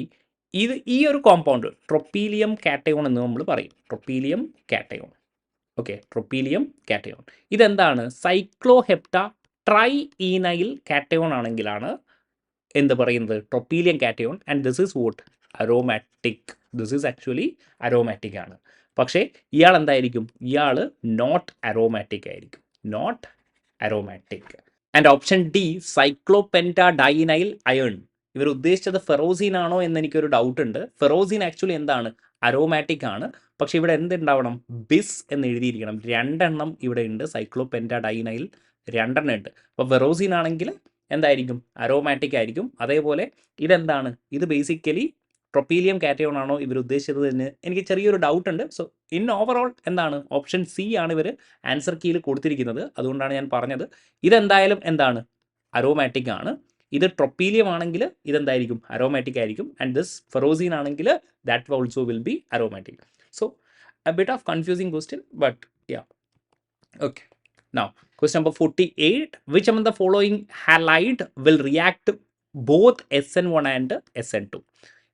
ഈ ഒരു കോമ്പൗണ്ട് ട്രൊപ്പീലിയം കാറ്റയോൺ എന്ന് നമ്മൾ പറയും. Tropylium cation. Okay, tropylium cation ഇതെന്താണ്? സൈക്ലോഹെപ്റ്റ ട്രൈഇനൈൽ കാറ്റയോൺ ആണെങ്കിലാണ് എന്ത് പറയുന്നത്? Tropylium cation. And this is what aromatic. This is actually aromatic ആണ്. പക്ഷേ ഇയാൾ എന്തായിരിക്കും? ഇയാൾ നോട്ട് അരോമാറ്റിക് ആയിരിക്കും. Not aromatic. And option D, cyclopentadienyl iron. ഇവർ ഉദ്ദേശിച്ചത് ഫെറോസിൻ ആണോ എന്ന് എനിക്കൊരു ഡൗട്ട് ഉണ്ട്. ഫെറോസിൻ ആക്ച്വലി എന്താണ്? അരോമാറ്റിക് ആണ്. പക്ഷേ ഇവിടെ എന്തുണ്ടാവണം? ബിസ് എന്ന് എഴുതിയിരിക്കണം. 2 എണ്ണം ഇവിടെ ഉണ്ട്. സൈക്ലോപെൻറ്റ ഡൈനൈൽ 2 എണ്ണം ഉണ്ട്. അപ്പോൾ ഫെറോസിൻ ആണെങ്കിൽ എന്തായിരിക്കും? അരോമാറ്റിക് ആയിരിക്കും. അതേപോലെ ഇതെന്താണ്? ഇത് ബേസിക്കലി ട്രൊപ്പീലിയം കാറ്റയോൺ ആണോ ഇവർ ഉദ്ദേശിച്ചത് എന്ന് എനിക്ക് ചെറിയൊരു ഡൗട്ട് ഉണ്ട്. സോ ഇൻ ഓവറോൾ എന്താണ്? ഓപ്ഷൻ സി ആണ് ഇവർ ആൻസർ കീയിൽ കൊടുത്തിരിക്കുന്നത്. അതുകൊണ്ടാണ് ഞാൻ പറഞ്ഞത് ഇതെന്തായാലും എന്താണ്? അരോമാറ്റിക് ആണ്. ഇത് ട്രൊപ്പീലിയം ആണെങ്കിൽ ഇതെന്തായിരിക്കും? അരോമാറ്റിക് ആയിരിക്കും. ആൻഡ് ദിസ് ഫെറോസിൻ ആണെങ്കിൽ that also will be aromatic. So A bit of confusing question, but yeah. Okay, now question number 48. Which among the following halide will react both SN1 and SN2?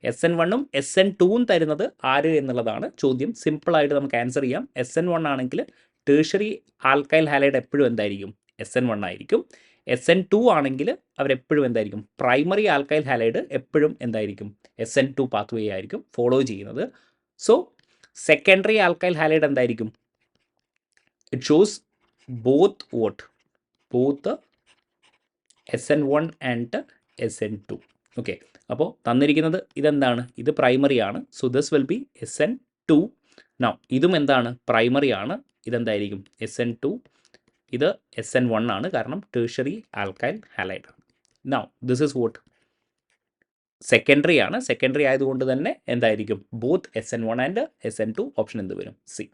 SN1 ഉം SN2 തരുന്നത് ആര് എന്നുള്ളതാണ് ചോദ്യം. സിമ്പിളായിട്ട് നമുക്ക് answer ചെയ്യാം. SN1 ആണെങ്കിൽ tertiary alkyl halide എപ്പോഴും എന്തായിരിക്കും? SN1 ആയിരിക്കും. SN2 ആണെങ്കിൽ അവരെപ്പോഴും എന്തായിരിക്കും? പ്രൈമറി ആൽക്കൈൽ ഹാലൈഡ് എപ്പോഴും എന്തായിരിക്കും? SN2 പാത്വേ ആയിരിക്കും ഫോളോ ചെയ്യുന്നത്. സോ സെക്കൻഡറി ആൽക്കൈൽ ഹാലൈഡ് എന്തായിരിക്കും? It shows both what? Both SN1 and SN2. Okay, അപ്പോൾ തന്നിരിക്കുന്നത് ഇതെന്താണ്? ഇത് പ്രൈമറി ആണ്. So this will B SN2. Now ഇതും എന്താണ്? പ്രൈമറി ആണ്. ഇതെന്തായിരിക്കും? SN2. ഇത് SN1 ആണ്, കാരണം ടേഴ്ഷറി ആൽക്കൈൽ ഹാലൈഡ് ആണ്. Now this is what? Secondary ആണ്. സെക്കൻഡറി ആയതുകൊണ്ട് തന്നെ എന്തായിരിക്കും? Both SN1 and SN2. Option എന്ത് വരും? C.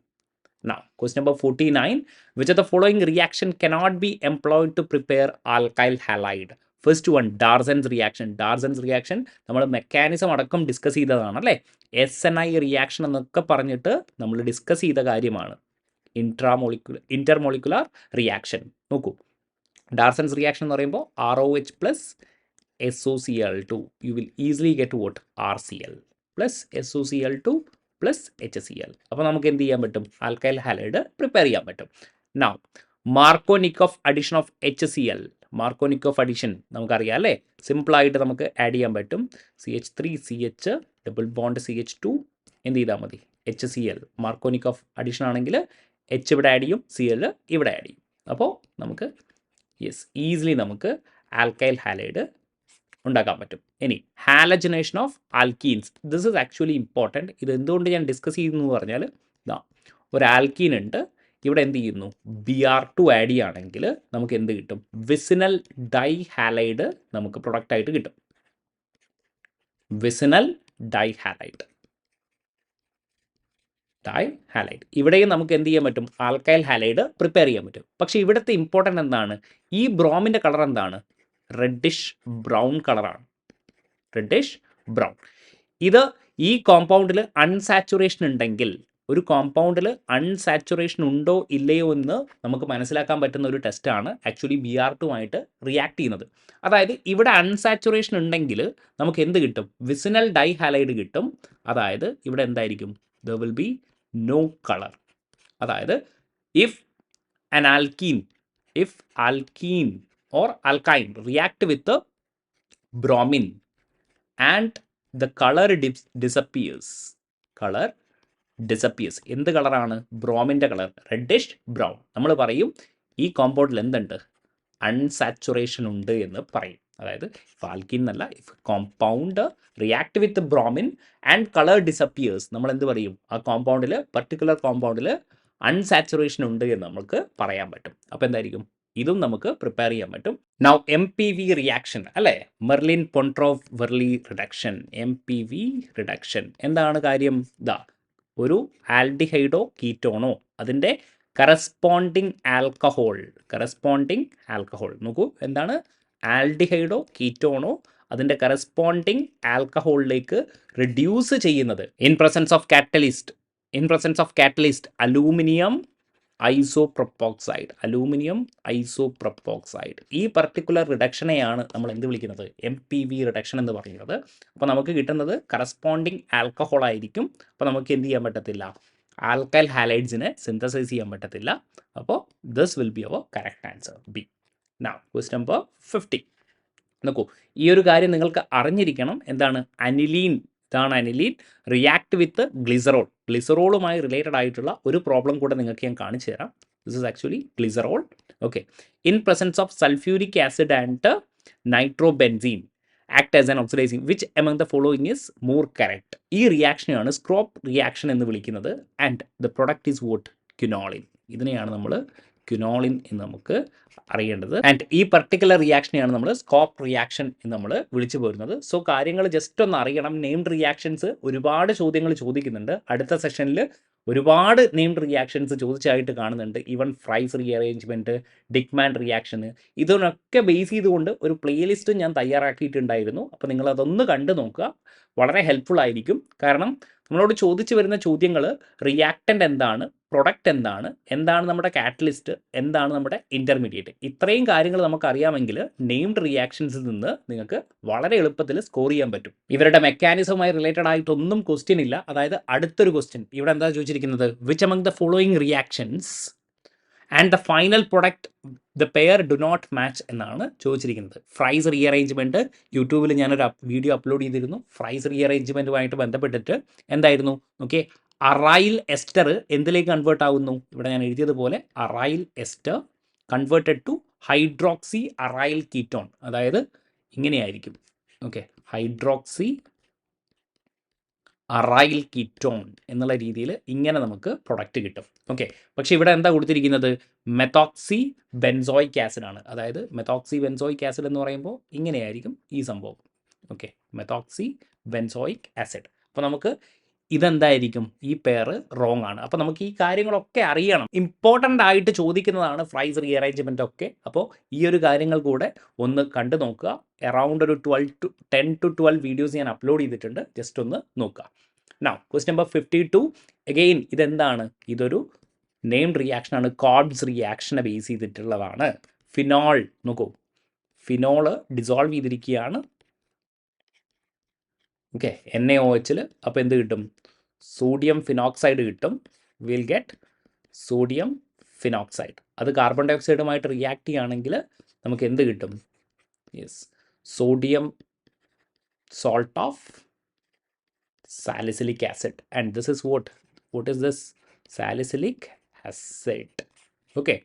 Now, question number 49. Which of the following reaction cannot be employed to prepare alkyl halide? First one, Darzens reaction. Darzens reaction നമ്മൾ mechanism അടക്കം discuss ചെയ്തതാണ് അല്ലേ? SNI റിയാക്ഷൻ എന്നൊക്കെ പറഞ്ഞിട്ട് നമ്മൾ discuss ചെയ്ത കാര്യമാണ്. Intermolecular reaction. നോക്കൂ, ഡാർസൻസ് റിയാക്ഷൻ എന്ന് പറയുമ്പോൾ ROH plus SOCl2. You will easily get what? RCl plus SOCl2 plus HCl. അപ്പോൾ നമുക്ക് എന്ത് ചെയ്യാൻ പറ്റും? ആൽക്കൈൽ ഹാലൈഡ് പ്രിപ്പയർ ചെയ്യാൻ പറ്റും. Now Markovnikov addition of HCl. Markovnikov addition നമുക്കറിയാം അല്ലേ? സിമ്പിളായിട്ട് നമുക്ക് ആഡ് ചെയ്യാൻ പറ്റും. CH3CH ഡബിൾ ബോണ്ട് CH2 എന്ത് ചെയ്താൽ മതി? HCl. മാർക്കോനിക്കോഫ് അഡിഷൻ ആണെങ്കിൽ H ഇവിടെ ആഡ് ചെയ്യും, Cl ഇവിടെ ആഡ് ചെയ്യും. അപ്പോൾ നമുക്ക് യെസ് ഈസിലി നമുക്ക് ആൽക്കൈൽ ഹാലൈഡ് ഉണ്ടാക്കാൻ പറ്റും. ഇനി halogenation of alkenes. This is actually important. ഇത് എന്തുകൊണ്ട് ഞാൻ ഡിസ്കസ് ചെയ്യുന്നു എന്ന് പറഞ്ഞാൽ, ഒരു ആൽക്കീൻ ഉണ്ട്, ഇവിടെ എന്ത് ചെയ്യുന്നു? Br2 ആഡ് ചെയ്യുകയാണെങ്കിൽ നമുക്ക് എന്ത് കിട്ടും? വിസിനൽ ഡൈ ഹാലൈഡ് നമുക്ക് പ്രൊഡക്റ്റായിട്ട് കിട്ടും. Vicinal di halide. ഇവിടെയും നമുക്ക് എന്ത് ചെയ്യാൻ പറ്റും? ആൽക്കൈൽ ഹാലൈഡ് പ്രിപ്പയർ ചെയ്യാൻ പറ്റും. പക്ഷേ ഇവിടുത്തെ ഇമ്പോർട്ടൻ്റ് എന്താണ്? ഈ ബ്രോമിൻ്റെ കളർ എന്താണ്? റെഡിഷ് ബ്രൗൺ കളറാണ്. Reddish brown. ഇത് ഈ കോമ്പൗണ്ടിൽ അൺസാച്ചുറേഷൻ ഉണ്ടെങ്കിൽ, ഒരു കോമ്പൗണ്ടിൽ അൺസാച്ചുറേഷൻ ഉണ്ടോ ഇല്ലയോ എന്ന് നമുക്ക് മനസ്സിലാക്കാൻ പറ്റുന്ന ഒരു ടെസ്റ്റാണ് ആക്ച്വലി Br2 ആയിട്ട് റിയാക്ട് ചെയ്യുന്നത്. അതായത് ഇവിടെ അൺസാച്ചുറേഷൻ ഉണ്ടെങ്കിൽ നമുക്ക് എന്ത് കിട്ടും? വിസിനൽ ഡൈ ഹാലൈഡ് കിട്ടും. അതായത് ഇവിടെ എന്തായിരിക്കും? there will be no color. അതായത് if alkene or alkyne react with the bromine and the color disappears. Color disappears. എന്ത് കളറാണ്? ബ്രോമിൻ്റെ കളർ, റെഡിഷ് ബ്രൗൺ. നമ്മൾ പറയും ഈ കോമ്പൗണ്ടിൽ എന്തുണ്ട്? അൺസാച്ചുറേഷൻ ഉണ്ട് എന്ന് പറയും. അതായത് ആൽക്കീൻ എന്നല്ല, if compound react with bromine and colour disappears, നമ്മൾ എന്ത് പറയും? ആ കോമ്പൗണ്ടിൽ, പർട്ടിക്കുലർ കോമ്പൗണ്ടിൽ അൺസാച്ചുറേഷൻ ഉണ്ട് എന്ന് നമുക്ക് പറയാൻ പറ്റും. അപ്പോൾ എന്തായിരിക്കും? ഇതും നമുക്ക് പ്രിപ്പയർ ചെയ്യാൻ പറ്റും. നൗ MPV റിയാക്ഷൻ അല്ലേ, Meerwein Ponndorf Verley reduction. MPV reduction എന്താണ് കാര്യം? ഇതാ, ഒരു ആൽഡിഹൈഡോ കീറ്റോണോ അതിൻ്റെ കറസ്പോണ്ടിങ് ആൽക്കഹോൾ നോക്കൂ, എന്താണ്? ആൽഡിഹൈഡോ കീറ്റോണോ അതിൻ്റെ കറസ്പോണ്ടിങ് ആൽക്കഹോളിലേക്ക് റിഡ്യൂസ് ചെയ്യുന്നത് in presence of catalyst aluminium isopropoxide. ഈ പർട്ടിക്കുലർ റിഡക്ഷനെയാണ് നമ്മൾ എന്ത് വിളിക്കുന്നത്? MPV റിഡക്ഷൻ എന്ന് പറയുന്നത്. അപ്പോൾ നമുക്ക് കിട്ടുന്നത് കറസ്പോണ്ടിങ് ആൽക്കഹോൾ ആയിരിക്കും. അപ്പോൾ നമുക്ക് എന്ത് ചെയ്യാൻ പറ്റത്തില്ല? ആൽക്കൈൽ ഹാലൈഡ്സിനെ സിന്തസൈസ് ചെയ്യാൻ പറ്റത്തില്ല. അപ്പോൾ this will be our correct answer, B. Now question number 50. നോക്കൂ, ഈ ഒരു കാര്യം നിങ്ങൾക്ക് അറിഞ്ഞിരിക്കണം. എന്താണ്? അനിലീൻ. ഇതാണ് അനിലീൻ. റിയാക്ട് വിത്ത് ഗ്ലിസറോളുമായി റിലേറ്റഡ് ആയിട്ടുള്ള ഒരു പ്രോബ്ലം കൂടെ നിങ്ങൾക്ക് ഞാൻ കാണിച്ചു തരാം. This is actually glycerol. Okay, in presence of sulphuric acid and nitrobenzene act as an oxidising which among the following is more correct. ഈ റിയാക്ഷനെയാണ് സ്ക്രോപ്പ് റിയാക്ഷൻ എന്ന് വിളിക്കുന്നത്. And the product is what? Quinoline. ഇതിനെയാണ് നമ്മൾ ക്വിനോളിൻ എന്ന് നമുക്ക് അറിയേണ്ടത്. And ഈ പർട്ടിക്കുലർ റിയാക്ഷനെയാണ് നമ്മൾ സ്കോപ്പ് റിയാക്ഷൻ എന്ന് നമ്മൾ വിളിച്ചു പോരുന്നത്. സോ കാര്യങ്ങൾ ജസ്റ്റ് ഒന്ന് അറിയണം. നെയിംഡ് റിയാക്ഷൻസ് ഒരുപാട് ചോദ്യങ്ങൾ ചോദിക്കുന്നുണ്ട്. അടുത്ത സെഷനിൽ ഒരുപാട് നെയിംഡ് റിയാക്ഷൻസ് ചോദിച്ചായിട്ട് കാണുന്നുണ്ട്. ഈവൻ ഫ്രൈസ് റീഅറേഞ്ച്മെൻറ്റ്, ഡിക്മാൻ റിയാക്ഷൻ, ഇതിനൊക്കെ ബേസ് ചെയ്തുകൊണ്ട് ഒരു പ്ലേലിസ്റ്റ് ഞാൻ തയ്യാറാക്കിയിട്ടുണ്ടായിരുന്നു. അപ്പോൾ നിങ്ങളതൊന്ന് കണ്ടു നോക്കുക, വളരെ ഹെൽപ്ഫുൾ ആയിരിക്കും. കാരണം നമ്മളോട് ചോദിച്ചു വരുന്ന ചോദ്യങ്ങൾ റിയാക്റ്റൻ്റ് എന്താണ്, പ്രൊഡക്റ്റ് എന്താണ്, എന്താണ് നമ്മുടെ കാറ്റലിസ്റ്റ്, എന്താണ് നമ്മുടെ ഇൻ്റർമീഡിയറ്റ്, ഇത്രയും കാര്യങ്ങൾ നമുക്കറിയാമെങ്കിൽ നെയിംഡ് റിയാക്ഷൻസിൽ നിന്ന് നിങ്ങൾക്ക് വളരെ എളുപ്പത്തിൽ സ്കോർ ചെയ്യാൻ പറ്റും. ഇവരുടെ മെക്കാനിസവുമായി റിലേറ്റഡ് ആയിട്ടൊന്നും ക്വസ്റ്റ്യൻ ഇല്ല. അതായത് അടുത്തൊരു ക്വസ്റ്റ്യൻ ഇവിടെ എന്താ ചോദിച്ചിരിക്കുന്നത്? Which among the following reactions and the final product the pair do not match എന്നാണ് ചോദിച്ചിരിക്കുന്നത്. ഫ്രൈസ് റീഅറേഞ്ച്മെൻറ്റ് യൂട്യൂബിൽ ഞാനൊരു വീഡിയോ അപ്ലോഡ് ചെയ്തിരുന്നു. ഫ്രൈസ് റീഅറേഞ്ച്മെൻറ്റുമായിട്ട് ബന്ധപ്പെട്ടിട്ട് എന്തായിരുന്നു? ഓക്കെ, അറൈൽ എസ്റ്റർ എന്തിലേക്ക് കൺവേർട്ട് ആവുന്നു? ഇവിടെ ഞാൻ എഴുതിയതുപോലെ aryl ester converted to hydroxy aryl ketone. അതായത് ഇങ്ങനെയായിരിക്കും. ഓക്കെ, ഹൈഡ്രോക്സി അറൈൽ കീറ്റോൺ എന്നുള്ള രീതിയിൽ ഇങ്ങനെ നമുക്ക് പ്രൊഡക്റ്റ് കിട്ടും. ഓക്കെ, പക്ഷേ ഇവിടെ എന്താ കൊടുത്തിരിക്കുന്നത്? മെത്തോക്സി ബെൻസോയിക് ആസിഡ് ആണ്. അതായത് മെത്തോക്സി ബെൻസോയിക് ആസിഡ് എന്ന് പറയുമ്പോൾ ഇങ്ങനെയായിരിക്കും ഈ സംഭവം. Okay, methoxy benzoic acid. അപ്പോൾ നമുക്ക് ഇതെന്തായിരിക്കും? ഈ പെയർ റോങ് ആണ്. അപ്പോൾ നമുക്ക് ഈ കാര്യങ്ങളൊക്കെ അറിയണം. ഇമ്പോർട്ടൻ്റ് ആയിട്ട് ചോദിക്കുന്നതാണ് ഫ്രൈസ് റീഅറേഞ്ച്മെൻ്റ് ഒക്കെ. അപ്പോൾ ഈ ഒരു കാര്യങ്ങൾ കൂടെ ഒന്ന് കണ്ടു നോക്കുക. അറൗണ്ട് ഒരു 10 to 12 വീഡിയോസ് ഞാൻ അപ്ലോഡ് ചെയ്തിട്ടുണ്ട്. ജസ്റ്റ് ഒന്ന് നോക്കുക. Now question number 52. അഗെയിൻ ഇതെന്താണ്? ഇതൊരു നെയിംഡ് റിയാക്ഷനാണ്. കോബ്സ് റിയാക്ഷനെ ബേസ് ചെയ്തിട്ടുള്ളതാണ്. ഫിനോൾ നോക്കൂ, ഫിനോള് ഡിസോൾവ് ചെയ്തിരിക്കുകയാണ്. Okay, NaOH. അപ്പോൾ എന്ത് കിട്ടും? സോഡിയം ഫിനോക്സൈഡ് കിട്ടും. Will get sodium phenoxide. അത് കാർബൺ ഡൈ ഓക്സൈഡുമായിട്ട് റിയാക്ട് ചെയ്യുകയാണെങ്കിൽ നമുക്ക് എന്ത് കിട്ടും? Yes, sodium salt of salicylic acid. And this is what is this? Salicylic acid. Okay,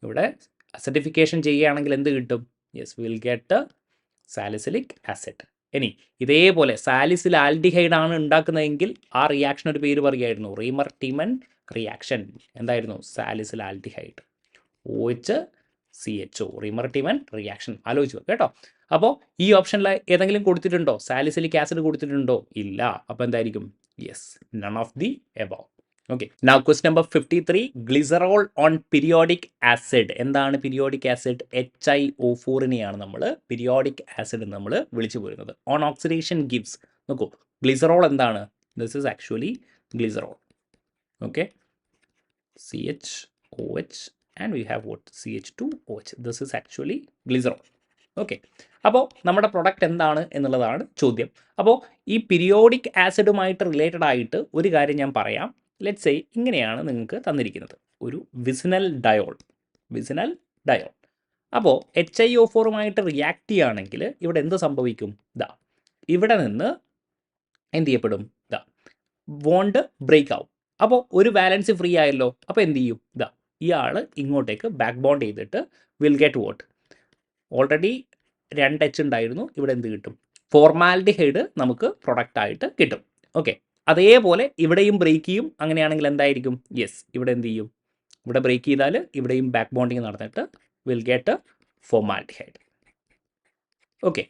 ഇവിടെ അസിഡിഫിക്കേഷൻ ചെയ്യുകയാണെങ്കിൽ എന്ത് കിട്ടും? Yes, will get salicylic acid. ഇനി ഇതേപോലെ സാലിസിൽ ആൽഡിഹൈഡ് ആണ് ഉണ്ടാക്കുന്നതെങ്കിൽ ആ റിയാക്ഷൻ ഒരു പേര് പറയുമായിരുന്നു, റീമർ ടീമൻ റിയാക്ഷൻ. എന്തായിരുന്നു? സാലിസിൽ ആൽഡിഹൈഡ് OHCHO, റീമർ ടീമൻ റിയാക്ഷൻ. ആലോചിച്ചു കേട്ടോ. അപ്പോൾ ഈ ഓപ്ഷനിൽ ഏതെങ്കിലും കൊടുത്തിട്ടുണ്ടോ? സാലിസിലിക് ആസിഡ് കൊടുത്തിട്ടുണ്ടോ? ഇല്ല. അപ്പോൾ എന്തായിരിക്കും? Yes, none of the above. Okay, now question number 53. Glycerol on periodic acid. എന്താണ് പീരിയോഡിക് ആസിഡ്? HiO4നെയാണ് നമ്മൾ പീരിയോഡിക് ആസിഡ് നമ്മൾ വിളിച്ചു പോരുന്നത്. On oxidation gives. നോക്കൂ, ഗ്ലിസറോൾ എന്താണ്? This is actually glycerol. Okay, CHOH and we have what? CH2OH. This is actually glycerol. Okay, അപ്പോൾ നമ്മുടെ product എന്താണ് എന്നുള്ളതാണ് ചോദ്യം. അപ്പോൾ ഈ പീരിയോഡിക് ആസിഡുമായിട്ട് റിലേറ്റഡ് ആയിട്ട് ഒരു കാര്യം ഞാൻ പറയാം. ലെറ്റ്സ് സേ ഇങ്ങനെയാണ് നിങ്ങൾക്ക് തന്നിരിക്കുന്നത് ഒരു വിസിനൽ ഡയോൾ. അപ്പോൾ HiO4 റിയാക്ട് ചെയ്യുകയാണെങ്കിൽ ഇവിടെ എന്ത് സംഭവിക്കും? ഇതാ ഇവിടെ നിന്ന് എന്ത് ചെയ്യപ്പെടും? ഇതാ ബോണ്ട് ബ്രേക്ക് ആവും. അപ്പോൾ ഒരു വാലൻസി ഫ്രീ ആയല്ലോ. അപ്പോൾ എന്ത് ചെയ്യും? ഇതാ ഇയാൾ ഇങ്ങോട്ടേക്ക് ബാക്ക് ബോണ്ട് ചെയ്തിട്ട് will get vote. Already 2 H ഉണ്ടായിരുന്നു, ഇവിടെ എന്ത് കിട്ടും? ഫോർമാൽഡിഹൈഡ് നമുക്ക് പ്രൊഡക്റ്റ് ആയിട്ട് കിട്ടും. ഓക്കെ, അതേപോലെ ഇവിടെയും ബ്രേക്ക് ചെയ്യും. അങ്ങനെയാണെങ്കിൽ എന്തായിരിക്കും? യെസ്, ഇവിടെ എന്ത് ചെയ്യും? ഇവിടെ ബ്രേക്ക് ചെയ്താൽ ഇവിടെയും ബാക്ക് ബോണ്ടിങ് നടന്നിട്ട് വിൽ ഗെറ്റ് ഫോർമാൽഡിഹൈഡ്. ഓക്കെ,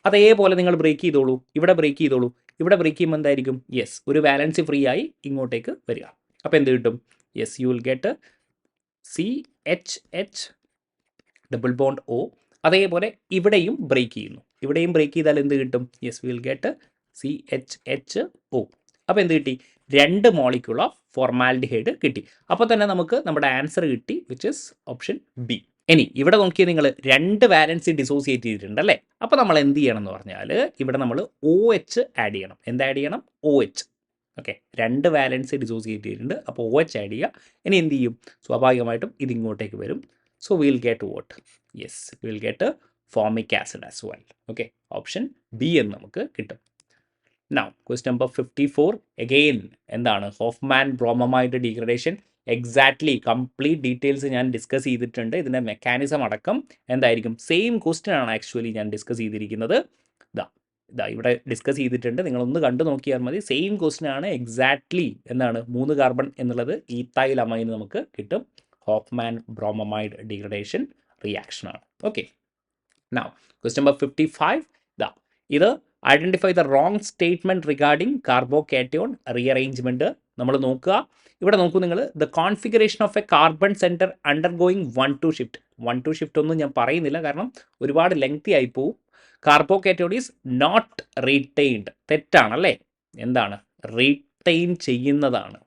അതേപോലെ നിങ്ങൾ ബ്രേക്ക് ചെയ്തോളൂ, ഇവിടെ ബ്രേക്ക് ചെയ്തോളൂ. ഇവിടെ ബ്രേക്ക് ചെയ്യുമ്പോൾ എന്തായിരിക്കും? യെസ്, ഒരു വാലൻസി ഫ്രീ ആയി ഇങ്ങോട്ടേക്ക് വരിക. അപ്പോൾ എന്ത് കിട്ടും? Yes, you will get CHH double bond O. അതേപോലെ ഇവിടെയും ബ്രേക്ക് ചെയ്യുന്നു. ഇവിടെയും ബ്രേക്ക് ചെയ്താൽ എന്ത് കിട്ടും? Yes, will get CHHO. അപ്പോൾ എന്ത് കിട്ടി? 2 മോളിക്യൂൾ ഓഫ് ഫോർമാൽഡിഹൈഡ് കിട്ടി. അപ്പോൾ തന്നെ നമുക്ക് നമ്മുടെ ആൻസർ കിട്ടി, വിച്ച് ഇസ് ഓപ്ഷൻ ബി. ഇനി ഇവിടെ നോക്കിയാൽ നിങ്ങൾ 2 വാലൻസി ഡിസോസിയേറ്റ് ചെയ്തിട്ടുണ്ട് അല്ലേ? അപ്പോൾ നമ്മൾ എന്ത് ചെയ്യണം എന്ന് പറഞ്ഞാൽ ഇവിടെ നമ്മൾ OH ആഡ് ചെയ്യണം. എന്ത് ആഡ് ചെയ്യണം? OH. ഓക്കെ, 2 വാലൻസി ഡിസോസിയേറ്റ് ചെയ്തിട്ടുണ്ട്, അപ്പോൾ OH ആഡ് ചെയ്യുക. ഇനി എന്ത് ചെയ്യും? സ്വാഭാവികമായിട്ടും ഇതിങ്ങോട്ടേക്ക് വരും. So will get what? Yes, will get formic acid as well. Okay, option B എന്ന് നമുക്ക് കിട്ടും. നൗ ക്വസ്റ്റ്യൻ നമ്പർ 54 അഗെയിൻ എന്താണ്? Hoffman bromamide degradation. Exactly complete details ഞാൻ ഡിസ്കസ് ചെയ്തിട്ടുണ്ട്. ഇതിൻ്റെ മെക്കാനിസം അടക്കം എന്തായിരിക്കും? സെയിം ക്വസ്റ്റ്യൻ ആണ് ആക്ച്വലി ഞാൻ ഡിസ്കസ് ചെയ്തിരിക്കുന്നത്. ഇതാ ഇവിടെ ഡിസ്കസ് ചെയ്തിട്ടുണ്ട്, നിങ്ങളൊന്ന് കണ്ടു നോക്കിയാൽ മതി. സെയിം ക്വസ്റ്റ്യൻ ആണ് എക്സാക്ട്ലി. എന്താണ്? 3 കാർബൺ എന്നുള്ളത് ഈത്തൈൽ അമൈൻ നമുക്ക് കിട്ടും. ഹോഫ്മാൻ ബ്രോമമൈഡ് ഡീഗ്രഡേഷൻ റിയാക്ഷൻ ആണ്. Okay, now question number 55. ഇത് identify the wrong statement regarding carbocation rearrangement. നമ്മൾ നോക്കുക, ഇവിടെ നോക്കൂ നിങ്ങൾ. The configuration of a carbon centre undergoing 1,2 shift. 1,2 shift ഒന്നും ഞാൻ പറയുന്നില്ല, കാരണം ഒരുപാട് ലെങ്തി ആയി പോവും. Carbocation is not retained. തെറ്റാണല്ലേ? എന്താണ്? റീറ്റെയിൻ ചെയ്യുന്നതാണ്.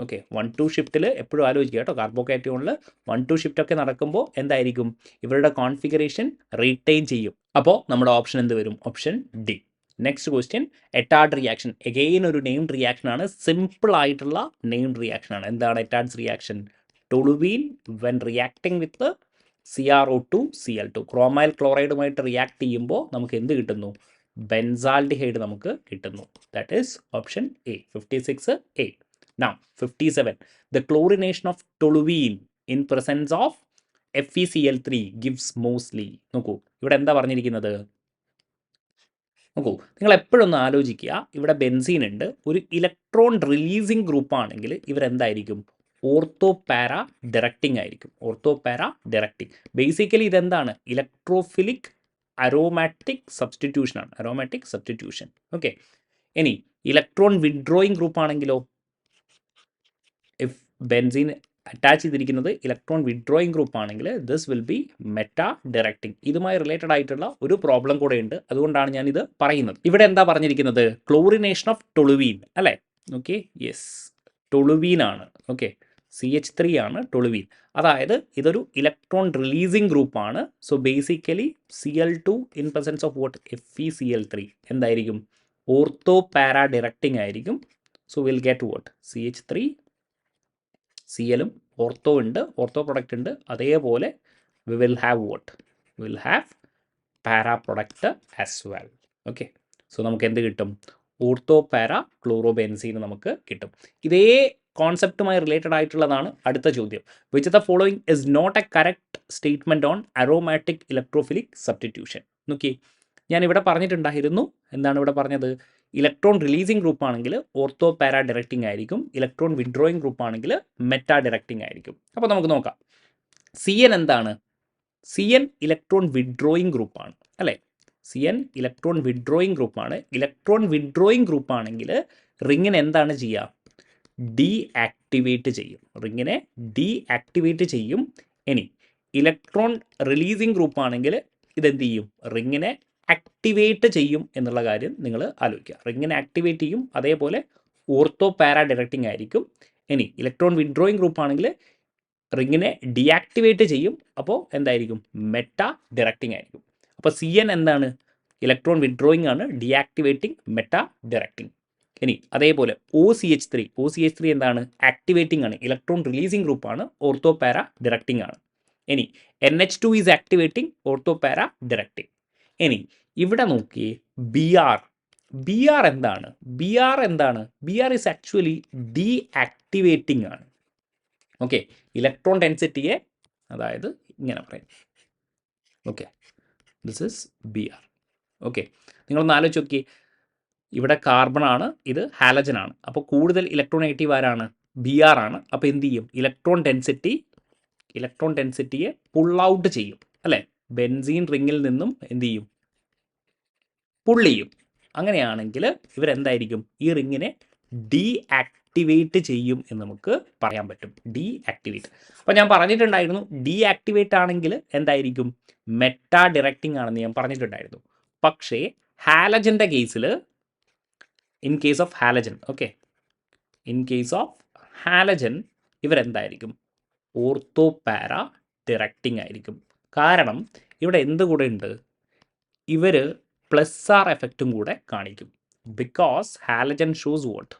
ഓക്കെ, 1,2 ഷിഫ്റ്റിൽ എപ്പോഴും ആലോചിക്കുക കേട്ടോ. കാർബോകാറ്റയോണിൽ 1,2 ഷിഫ്റ്റ് ഒക്കെ നടക്കുമ്പോൾ എന്തായിരിക്കും? ഇവരുടെ കോൺഫിഗറേഷൻ റീറ്റെയിൻ ചെയ്യും. അപ്പോൾ നമ്മുടെ ഓപ്ഷൻ എന്ത് വരും? Option D. Next question, Etard reaction. Again ഒരു നെയിംഡ് റിയാക്ഷൻ ആണ്, സിമ്പിൾ ആയിട്ടുള്ള നെയിംഡ് റിയാക്ഷൻ ആണ്. എന്താണ് Etard's reaction? Toluene when reacting with CrO2 Cl2. Chromyl ക്ലോറൈഡുമായിട്ട് റിയാക്ട് ചെയ്യുമ്പോൾ നമുക്ക് എന്ത് കിട്ടുന്നു? ബെൻസാൽഡിഹൈഡ് നമുക്ക് കിട്ടുന്നു. That is option A. 56A. Now 57. The chlorination of toluene in presence of FeCl3 gives mostly. നോക്കൂ, ഇവിടെ എന്താ പറഞ്ഞിരിക്കുന്നത്? നോക്കൂ, നിങ്ങൾ എപ്പോഴൊന്ന് ആലോചിക്കുക. ഇവിടെ ബെൻസീൻ ഉണ്ട്, ഒരു ഇലക്ട്രോൺ റിലീസിങ് ഗ്രൂപ്പ് ആണെങ്കിൽ ഇവരെന്തായിരിക്കും? ഓർത്തോ പാരാ ഡയറക്റ്റിംഗ് ആയിരിക്കും. Ortho para directing. ബേസിക്കലി ഇതെന്താണ്? ഇലക്ട്രോഫിലിക് അരോമാറ്റിക് സബ്സ്റ്റിറ്റ്യൂഷൻ ആണ്. Aromatic substitution. ഓക്കെ, ഇനി ഇലക്ട്രോൺ വിഡ്രോയിങ് ഗ്രൂപ്പ് ആണെങ്കിലോ? ഇഫ് ബെൻസീൻ അറ്റാച്ച് ചെയ്തിരിക്കുന്നത് ഇലക്ട്രോൺ വിഡ്രോയിങ് ഗ്രൂപ്പ് ആണെങ്കിൽ this will B meta directing. ഇതുമായി റിലേറ്റഡ് ആയിട്ടുള്ള ഒരു പ്രോബ്ലം കൂടെ ഉണ്ട്, അതുകൊണ്ടാണ് ഞാൻ ഇത് പറയുന്നത്. ഇവിടെ എന്താ പറഞ്ഞിരിക്കുന്നത്? ക്ലോറിനേഷൻ ഓഫ് ടൊളുവീൻ അല്ലേ? ഓക്കെ, യെസ്, ടൊളുവീൻ ആണ്. ഓക്കെ, CH3 ആണ് ടൊളുവീൻ. അതായത് ഇതൊരു ഇലക്ട്രോൺ റിലീസിങ് ഗ്രൂപ്പ് ആണ്. സോ ബേസിക്കലി Cl2 in presence of what? FeCl3 എന്തായിരിക്കും? ഓർത്തോ പാരാ ഡയറക്റ്റിംഗ് ആയിരിക്കും. So will get what? CH3. Clലും ഓർത്തോ ഉണ്ട്, ഓർത്തോ പ്രൊഡക്റ്റ് ഉണ്ട്. അതേപോലെ we will have what? Will have para product as well. Okay, so നമുക്ക് എന്ത് കിട്ടും? ഓർത്തോ പാരാ ക്ലോറോബെൻസീൻ നമുക്ക് കിട്ടും. ഇതേ കോൺസെപ്റ്റുമായി റിലേറ്റഡ് ആയിട്ടുള്ളതാണ് അടുത്ത ചോദ്യം. Which the following is not a correct statement on aromatic electrophilic substitution. നോക്കി, ഞാൻ ഇവിടെ പറഞ്ഞിട്ടുണ്ടായിരുന്നു. എന്താണ് ഇവിടെ പറഞ്ഞത്? ഇലക്ട്രോൺ റിലീസിങ് ഗ്രൂപ്പ് ആണെങ്കിൽ ഓർത്തോ പാരാ ഡയറക്റ്റിംഗ് ആയിരിക്കും. ഇലക്ട്രോൺ വിഡ്രോയിങ് ഗ്രൂപ്പ് ആണെങ്കിൽ മെറ്റാ ഡയറക്റ്റിംഗ് ആയിരിക്കും. അപ്പോൾ നമുക്ക് നോക്കാം. CN എന്താണ്? CN ഇലക്ട്രോൺ വിഡ്രോയിങ് ഗ്രൂപ്പാണ് അല്ലേ? CN ഇലക്ട്രോൺ വിഡ്രോയിങ് ഗ്രൂപ്പാണ്. ഇലക്ട്രോൺ വിഡ്രോയിങ് ഗ്രൂപ്പ് ആണെങ്കിൽ റിങ്ങിനെ എന്താണ് ചെയ്യുക? ഡീആക്ടിവേറ്റ് ചെയ്യും. റിങ്ങിനെ ഡീആക്ടിവേറ്റ് ചെയ്യും. ഇനി ഇലക്ട്രോൺ റിലീസിങ് ഗ്രൂപ്പ് ആണെങ്കിൽ ഇതെന്ത് ചെയ്യും? റിങ്ങിനെ ആക്ടിവേറ്റ് ചെയ്യും എന്നുള്ള കാര്യം നിങ്ങൾ ആലോചിക്കുക. റിങ്ങിനെ ആക്ടിവേറ്റ് ചെയ്യും. അതേപോലെ ഓർത്തോ പാരാ ഡയറക്റ്റിംഗ് ആയിരിക്കും. ഇനി ഇലക്ട്രോൺ വിഡ്രോയിങ് ഗ്രൂപ്പ് ആണെങ്കിൽ റിങ്ങിനെ ഡീആക്ടിവേറ്റ് ചെയ്യും. അപ്പോൾ എന്തായിരിക്കും? മെറ്റാ ഡയറക്റ്റിംഗ് ആയിരിക്കും. അപ്പോൾ CN എന്താണ്? ഇലക്ട്രോൺ വിഡ്രോയിങ് ആണ്, ഡീആക്ടിവേറ്റിംഗ്, മെറ്റാ ഡയറക്റ്റിംഗ്. ഇനി അതേപോലെ OCH3 എന്താണ്? ആക്ടിവേറ്റിംഗ് ആണ്, ഇലക്ട്രോൺ റിലീസിംഗ് ഗ്രൂപ്പാണ്, ഓർത്തോ പാരാ ഡയറക്റ്റിംഗ് ആണ്. ഇനി NH2 is activating ortho para directing. ഇനി ഇവിടെ നോക്കിയേ ബി ആർ എന്താണ്? B R is actually deactivating ആണ്. ഓക്കെ, ഇലക്ട്രോൺ ഡെൻസിറ്റിയെ അതായത് ഇങ്ങനെ പറയും. Okay, this is B R. Okay, നിങ്ങളൊന്ന് ആലോചിച്ച് നോക്കി, ഇവിടെ കാർബൺ ആണ്, ഇത് ഹാലജൻ ആണ്. അപ്പോൾ കൂടുതൽ ഇലക്ട്രോണേറ്റീവ് ആരാണ്? ബി ആർ ആണ്. അപ്പോൾ എന്ത് ചെയ്യും? ഇലക്ട്രോൺ ഡെൻസിറ്റിയെ പുൾ ഔട്ട് ചെയ്യും അല്ലേ? ബെൻസീൻ റിങ്ങിൽ നിന്നും എന്ത് ചെയ്യും? പുൾ ചെയ്യും. അങ്ങനെയാണെങ്കിൽ ഇവരെന്തായിരിക്കും? ഈ റിങ്ങിനെ ഡീആക്ടിവേറ്റ് ചെയ്യും എന്ന് നമുക്ക് പറയാൻ പറ്റും. ഡീആക്ടിവേറ്റ്. അപ്പോൾ ഞാൻ പറഞ്ഞിട്ടുണ്ടായിരുന്നു, ഡീആക്ടിവേറ്റ് ആണെങ്കിൽ എന്തായിരിക്കും? മെറ്റാ ഡയറക്റ്റിംഗ് ആണെന്ന് ഞാൻ പറഞ്ഞിട്ടുണ്ടായിരുന്നു. പക്ഷേ ഹാലജൻ്റെ കേസിൽ, ഇൻ കേസ് ഓഫ് ഹാലജൻ ഇവരെന്തായിരിക്കും? ഓർത്തോ പാര ഡയറക്റ്റിംഗ് ആയിരിക്കും. കാരണം ഇവിടെ എന്ത് കൂടെ ഉണ്ട്? ഇവർ പ്ലസ് ആർ എഫക്റ്റും കൂടെ കാണിക്കും. Because halogen shows what?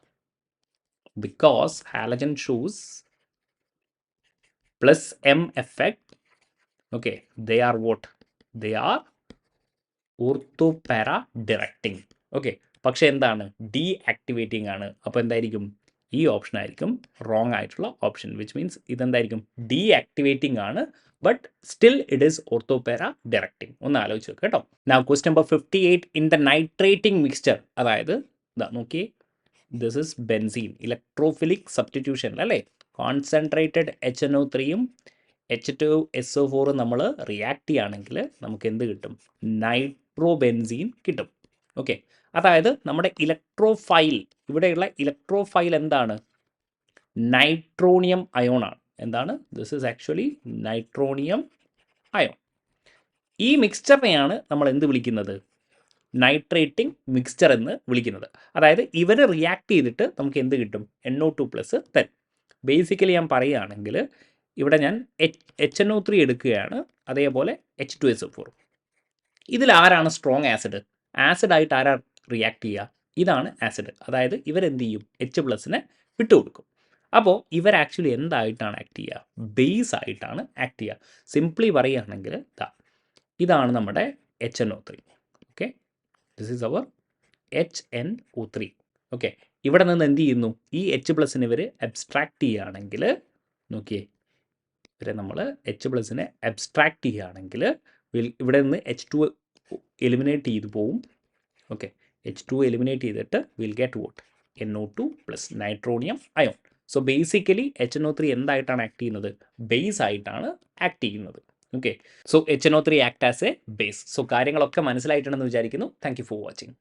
Because halogen shows plus M effect. Okay, they are what? They are ortho para directing. Okay, പക്ഷേ എന്താണ്? ഡീആക്ടിവേറ്റിംഗ് ആണ്. അപ്പോൾ എന്തായിരിക്കും? ഈ ഓപ്ഷൻ ആയിരിക്കും റോങ് ആയിട്ടുള്ള ഓപ്ഷൻ, വിച്ച് മീൻസ് ഇതെന്തായിരിക്കും? ഡീആക്ടിവേറ്റിംഗ് ആണ്, but still it is ortho para directing. ഒന്ന് ആലോചിച്ച് നോക്കുക കേട്ടോ. Now question number 58. In the nitrating mixture, അതായത് ഇതാ നോക്കിയേ, this is benzene, electrophilic substitution അല്ലേ? കോൺസെൻട്രേറ്റഡ് HNO3യും H2SO4 നമ്മൾ റിയാക്ട് ചെയ്യുകയാണെങ്കിൽ നമുക്ക് എന്ത് കിട്ടും? നൈട്രോബെൻസീൻ കിട്ടും. ഓക്കെ, അതായത് നമ്മുടെ ഇലക്ട്രോഫൈൽ, ഇവിടെയുള്ള ഇലക്ട്രോഫൈൽ എന്താണ്? നൈട്രോണിയം അയോൺ ആണ്. എന്താണ്? This is actually nitronium ion. ഈ മിക്സ്ചറിനെയാണ് നമ്മൾ എന്ത് വിളിക്കുന്നത്? നൈട്രേറ്റിംഗ് മിക്സ്ചർ എന്ന് വിളിക്കുന്നത്. അതായത് ഇവർ റിയാക്ട് ചെയ്തിട്ട് നമുക്ക് എന്ത് കിട്ടും? NO2+ തരും. ബേസിക്കലി ഞാൻ പറയുകയാണെങ്കിൽ ഇവിടെ ഞാൻ HNO3 എടുക്കുകയാണ്, അതേപോലെ H2SO4. ഇതിൽ ആരാണ് സ്ട്രോങ് ആസിഡ്? ആസിഡായിട്ട് ആരാ റിയാക്ട് ചെയ്യുക? ഇതാണ് ആസിഡ്. അതായത് ഇവരെന്ത് ചെയ്യും? H+നെ വിട്ടുകൊടുക്കും. അപ്പോൾ ഇവർ ആക്ച്വലി എന്തായിട്ടാണ് ആക്ട് ചെയ്യുക? ബേസ് ആയിട്ടാണ് ആക്ട് ചെയ്യുക. സിംപ്ലി പറയുകയാണെങ്കിൽ ഇതാണ് നമ്മുടെ HNO3. Okay, this is our HNO3. Okay, ഇവിടെ നിന്ന് എന്ത് ചെയ്യുന്നു? ഈ H+നെ ഇവർ അബ്സ്ട്രാക്ട് ചെയ്യുകയാണെങ്കിൽ, നോക്കിയേ, ഇവരെ നമ്മൾ H+നെ അബ്സ്ട്രാക്ട് ചെയ്യുകയാണെങ്കിൽ ഇവിടെ നിന്ന് H2 എലിമിനേറ്റ് ചെയ്ത് പോവും. ഓക്കെ, H2 എലിമിനേറ്റ് ചെയ്തിട്ട് will get what? NO2+ nitronium ion. So basically HNO3 എന്തായിട്ടാണ് ആക്ട് ചെയ്യുന്നത്? ബേസ് ആയിട്ടാണ് ആക്ട് ചെയ്യുന്നത്. Okay, so HNO3 act as a base. So കാര്യങ്ങളൊക്കെ മനസ്സിലായിട്ടുണ്ടെന്ന് വിചാരിക്കുന്നു. Thank you for watching.